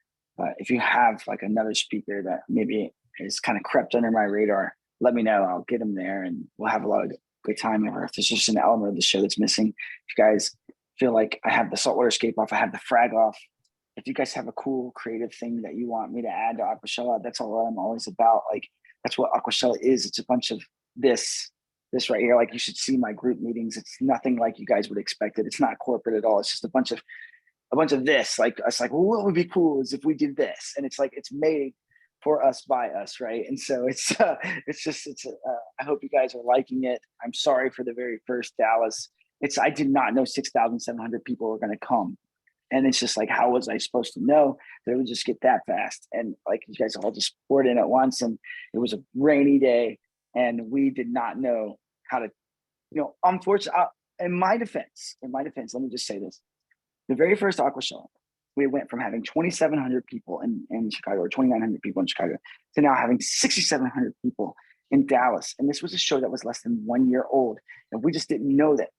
if you have like another speaker that maybe is kind of crept under my radar, let me know. I'll get him there, and we'll have a lot of good time. Or if there's just an element of the show that's missing, if you guys feel like I have the saltwater escape off, I have the frag off, if you guys have a cool creative thing that you want me to add to Aquashella, that's all I'm always about. Like, that's what Aquashella is. It's a bunch of this right here. Like, you should see my group meetings. It's nothing like you guys would expect it. It's not corporate at all. It's just a bunch of this. Like, it's like, well, what would be cool is if we did this, and it's like, it's made for us by us, right? And so it's I hope you guys are liking it. I'm sorry for the very first Dallas. I did not know 6,700 people were going to come. And it's just like, how was I supposed to know that it would just get that fast? And like, you guys all just poured in at once, and it was a rainy day, and we did not know how to, unfortunately, in my defense, let me just say this. The very first Aquashella, we went from having 2,700 people in Chicago, or 2,900 people in Chicago, to now having 6,700 people in Dallas. And this was a show that was less than 1 year old. And we just didn't know that,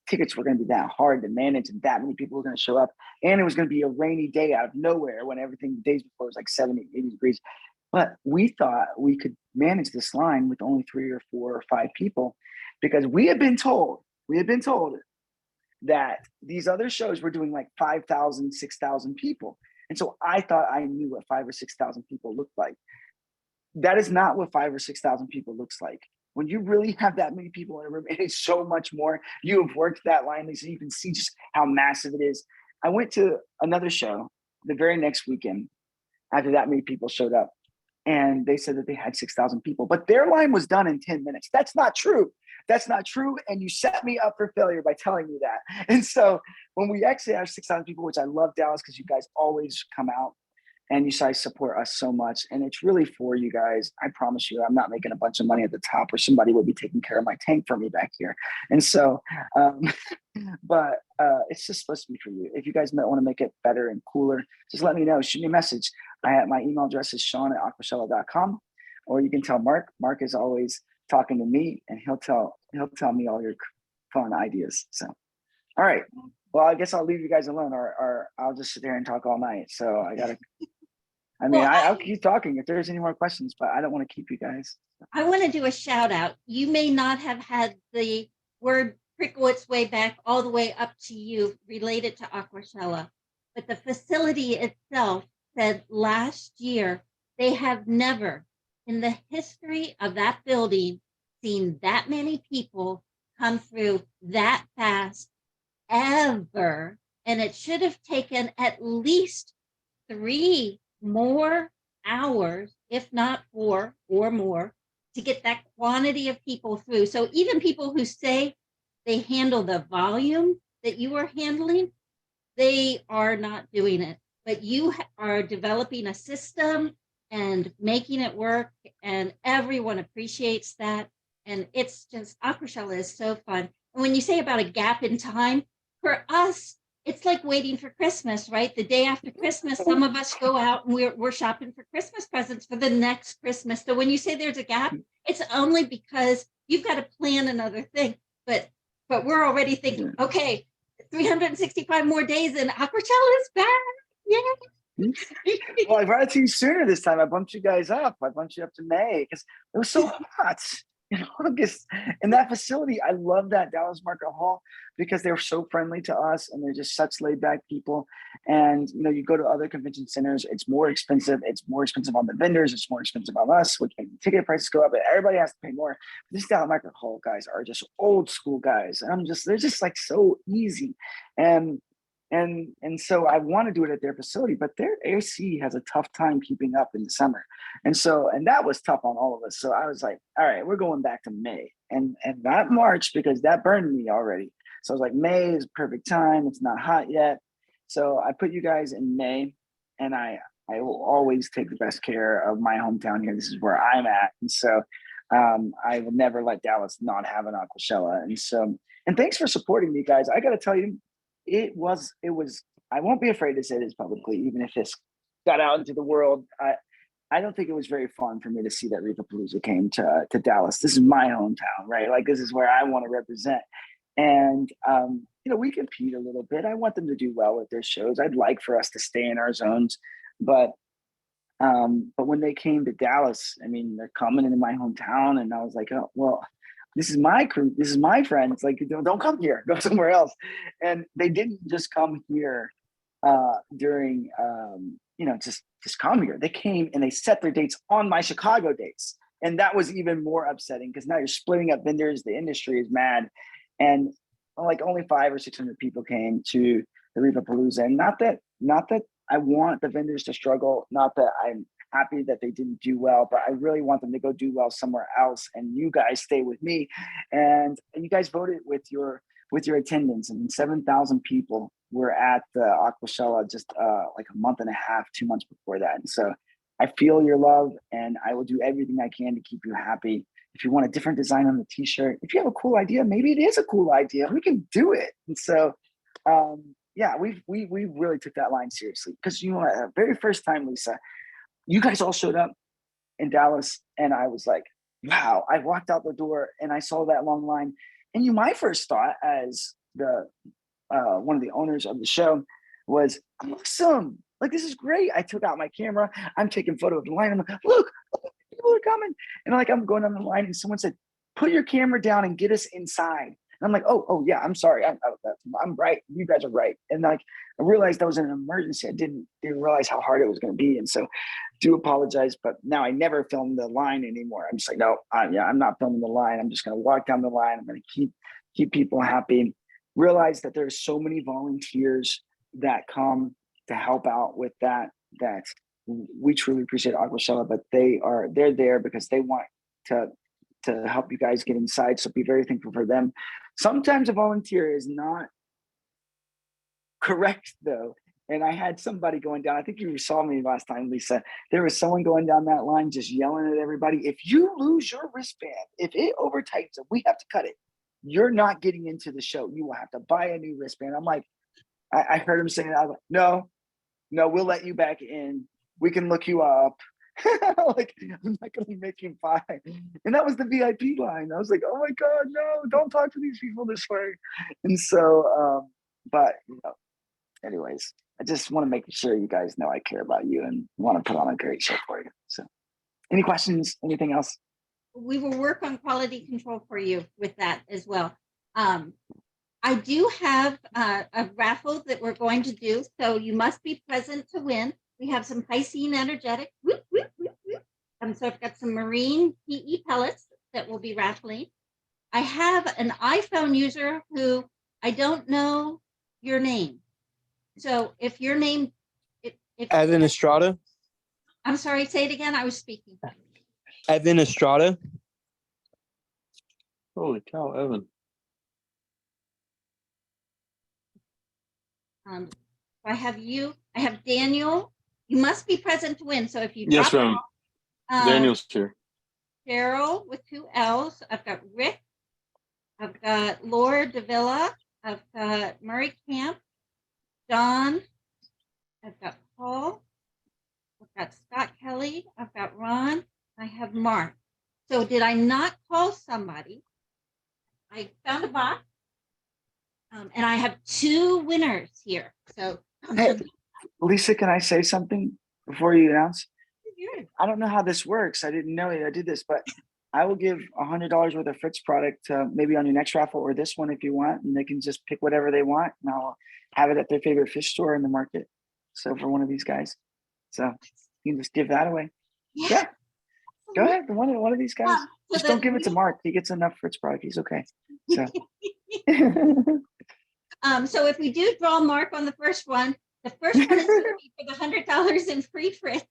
tickets were going to be that hard to manage, and that many people were going to show up. And it was going to be a rainy day out of nowhere when everything the days before was like 70, 80 degrees. But we thought we could manage this line with only 3 or 4 or 5 people, because we had been told that these other shows were doing like 5,000, 6,000 people. And so I thought I knew what 5,000 or 6,000 people looked like. That is not what 5,000 or 6,000 people looks like. When you really have that many people in a room, it is so much more. You have worked that line, so you can see just how massive it is. I went to another show the very next weekend after that many people showed up, and they said that they had 6,000 people, but their line was done in 10 minutes. That's not true. That's not true. And you set me up for failure by telling me that. And so when we actually have 6,000 people, which I love Dallas, because you guys always come out and you guys support us so much. And it's really for you guys. I promise you, I'm not making a bunch of money at the top, or somebody will be taking care of my tank for me back here. And so, but it's just supposed to be for you. If you guys want to make it better and cooler, just let me know. Shoot me a message. My email address is Shawn@aquashella.com, or you can tell Mark. Mark is always talking to me, and he'll tell me all your fun ideas. So, all right. Well, I guess I'll leave you guys alone, or I'll just sit there and talk all night. So I'll keep talking if there's any more questions, but I don't want to keep you guys. I want to do a shout out. You may not have had the word trickle its way back all the way up to you related to Aquashella, but the facility itself said last year they have never in the history of that building seen that many people come through that fast ever. And it should have taken at least 3 more hours, if not 4 or more, to get that quantity of people through. So even people who say they handle the volume that you are handling, they are not doing it. But you are developing a system and making it work, and everyone appreciates that. And it's just, Aquashella is so fun. And when you say about a gap in time, for us, it's like waiting for Christmas, right? The day after Christmas, some of us go out and we're shopping for Christmas presents for the next Christmas. So when you say there's a gap, it's only because you've got to plan another thing. But we're already thinking, okay, 365 more days and Aquashella is back. Yeah. Well, I brought it to you sooner this time. I bumped you guys up. I bumped you up to May because it was so hot in August. In that facility, I love that Dallas Market Hall because they're so friendly to us and they're just such laid back people. And you go to other convention centers, it's more expensive. It's more expensive on the vendors. It's more expensive on us, which makes the ticket prices go up. But everybody has to pay more. This Dallas Market Hall guys are just old school guys. And they're just like so easy. And so I want to do it at their facility, but their AC has a tough time keeping up in the summer. And that was tough on all of us. So I was like, all right, we're going back to May and not March because that burned me already. So I was like, May is perfect time. It's not hot yet. So I put you guys in May, and I will always take the best care of my hometown here. This is where I'm at. And so I will never let Dallas not have an Aquashella. And thanks for supporting me, guys. I got to tell you, it was, I won't be afraid to say this publicly, even if this got out into the world. I don't think it was very fun for me to see that Reefapalooza came to Dallas. This is my hometown, right? Like, this is where I want to represent. And, we compete a little bit. I want them to do well with their shows. I'd like for us to stay in our zones, but when they came to Dallas, they're coming into my hometown, and I was like, oh, well, this is my crew. This is my friends. Like, don't come here. Go somewhere else. And they didn't just come here during just come here. They came and they set their dates on my Chicago dates. And that was even more upsetting because now you're splitting up vendors. The industry is mad. And like only 500 or 600 people came to the Reefapalooza. And not that I want the vendors to struggle, not that I'm happy that they didn't do well, but I really want them to go do well somewhere else. And you guys stay with me. And you guys voted with your attendance, and 7,000 people were at the Aquashella just like a month and a half, 2 months before that. And so I feel your love, and I will do everything I can to keep you happy. If you want a different design on the t-shirt, if you have a cool idea, maybe it is a cool idea. We can do it. And so, yeah, we really took that line seriously because the very first time, Lisa, you guys all showed up in Dallas, and I was like, wow. I walked out the door and I saw that long line, and my first thought as the one of the owners of the show was, awesome. Like, this is great. I took out my camera. I'm taking photo of the line. I'm like, look, people are coming. And like, I'm going on the line and someone said, put your camera down and get us inside. And I'm like, oh yeah, I'm sorry. I'm right. You guys are right. And like, I realized that was an emergency. I didn't realize how hard it was going to be. And so do apologize, but now I never film the line anymore. I'm just like, no, I'm not filming the line. I'm just going to walk down the line. I'm going to keep people happy. Realize that there's so many volunteers that come to help out with that we truly appreciate Aquashella, but they're there because they want to help you guys get inside. So be very thankful for them. Sometimes a volunteer is not correct though. And I had somebody going down, I think you saw me last time, Lisa. There was someone going down that line just yelling at everybody. If you lose your wristband, if it over tightens it, we have to cut it. You're not getting into the show. You will have to buy a new wristband. I'm like, I heard him saying that. I was like, no, we'll let you back in. We can look you up. Like, I'm not going to make him buy. And that was the VIP line. I was like, oh my God, no, don't talk to these people this way. And so, but anyways, I just want to make sure you guys know I care about you and want to put on a great show for you. So any questions, anything else? We will work on quality control for you with that as well. I do have a raffle that we're going to do, so you must be present to win. We have some Piscine energetic. Whoop, whoop, whoop, whoop. So I've got some marine PE pellets that will be raffling. I have an iPhone user who I don't know your name. So if your name, if Evan Estrada. I'm sorry, say it again. I was speaking. Evan Estrada. Holy cow, Evan. I have Daniel. You must be present to win. So if you Yes, drop ma'am. off, Daniel's here. Cheryl with 2 L's. I've got Rick. I've got Laura Davila. I've got Murray Camp. Don. I've got Paul. I've got Scott Kelly. I've got Ron. I have Mark. So did I not call somebody? I found a box. And I have 2 winners here. So Hey, Lisa, can I say something before you announce? Sure. I don't know how this works. I didn't know I did this, but I will give $100 worth of Fritz product maybe on your next raffle or this one if you want, and they can just pick whatever they want, and I'll have it at their favorite fish store in the market. So for one of these guys, so you can just give that away. Yeah, go ahead. One of these guys. So Just don't give it to Mark. He gets enough Fritz product. He's okay. So. So if we do draw Mark on the first one, the first one is going to be for the $100 in free Fritz.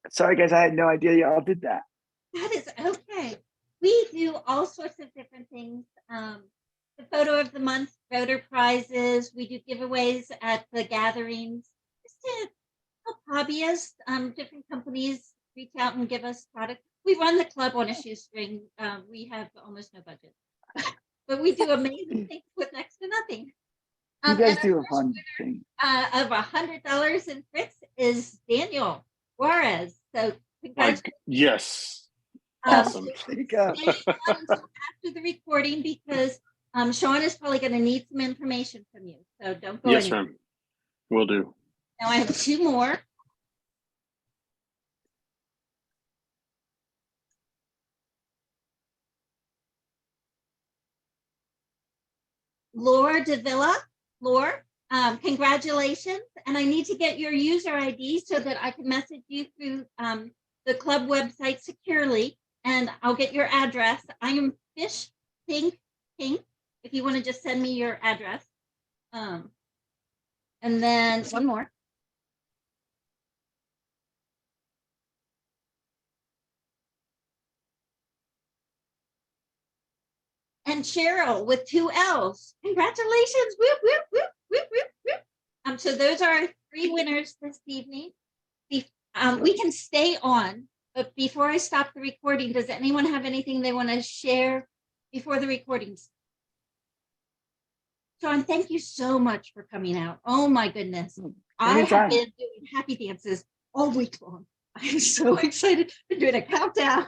Sorry, guys. I had no idea y'all did that. That is okay. We do all sorts of different things. The photo of the month, voter prizes. We do giveaways at the gatherings. Just to help hobbyists. Different companies reach out and give us product. We run the club on a shoestring. We have almost no budget, but we do amazing things with next to nothing. You guys do a fun thing. Of $100 in Fritz is Daniel Juarez. So congratulations. Yes. Awesome. There you go. Stay on until after the recording because Shawn is probably going to need some information from you. So don't go Yes, anywhere. ma'am. Will do. Now I have 2 more. Laura Davila. Laura, congratulations. And I need to get your user ID so that I can message you through the club website securely. And I'll get your address. I am Fish Pink, if you want to just send me your address. And then one more. And Cheryl with 2 L's. Congratulations. Whoop, whoop, whoop, whoop, whoop, whoop. So those are our 3 winners this evening. We can stay on, but before I stop the recording, does anyone have anything they want to share before the recordings? Shawn, thank you so much for coming out. Oh my goodness. I have been doing happy dances all week long. I'm so excited. Been doing a countdown.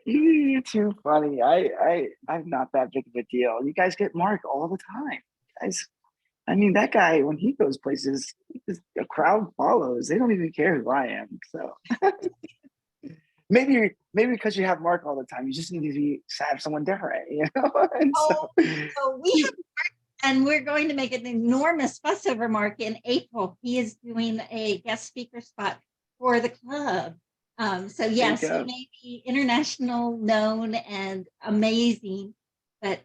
You're too funny. I'm not that big of a deal. You guys get Mark all the time. Guys, I mean, that guy, when he goes places, a crowd follows. They don't even care who I am. So maybe because you have Mark all the time, you just need to have someone different, you know? And so we have Mark, and we're going to make an enormous fuss over Mark in April. He is doing a guest speaker spot for the club. So yes, he may be international known and amazing, but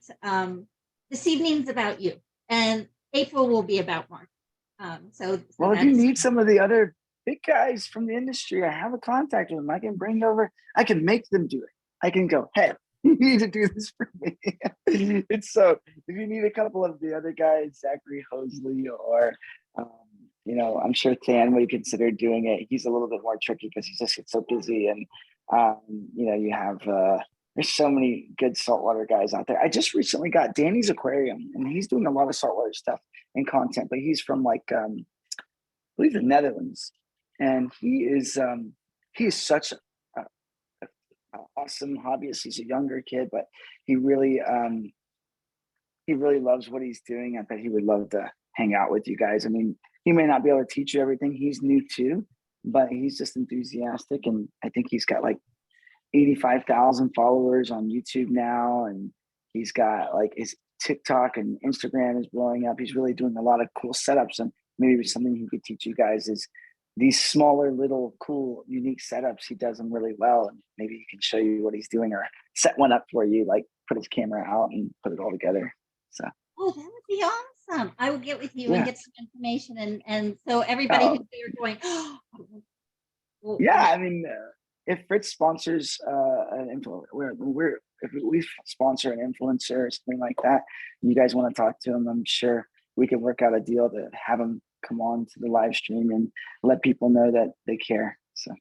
this evening's about you, and April will be about Mark. Well, if you need some of the other big guys from the industry, I have a contact with them. I can bring over. I can make them do it. I can go, hey, you need to do this for me. It's so. If you need a couple of the other guys, Zachary Hosley or. You know, I'm sure Than would consider doing it. He's a little bit more tricky because he just gets so busy. And, you know, you have, there's so many good saltwater guys out there. I just recently got Danny's Aquarium, and he's doing a lot of saltwater stuff and content, but he's from like, I believe the Netherlands. And he is such an awesome hobbyist. He's a younger kid, but he really loves what he's doing. I bet he would love to hang out with you guys. I mean, he may not be able to teach you everything. He's new too, but he's just enthusiastic. And I think he's got like 85,000 followers on YouTube now. And he's got like his TikTok and Instagram is blowing up. He's really doing a lot of cool setups. And maybe something he could teach you guys is these smaller, little, cool, unique setups. He does them really well. And maybe he can show you what he's doing or set one up for you, like put his camera out and put it all together. So. Oh, that would be awesome. I will get with you and get some information. And so everybody who's there going, I mean, if Fritz sponsors an influencer, if we sponsor an influencer or something like that, you guys want to talk to him, I'm sure we can work out a deal to have him come on to the live stream and let people know that they care. So. Thank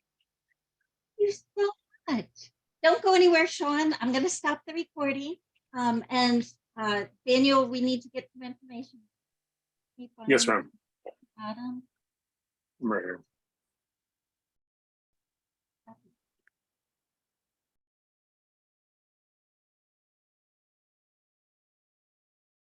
you so much. Don't go anywhere, Shawn. I'm going to stop the recording. And Daniel, we need to get some information. Yes, ma'am. Adam. Right here.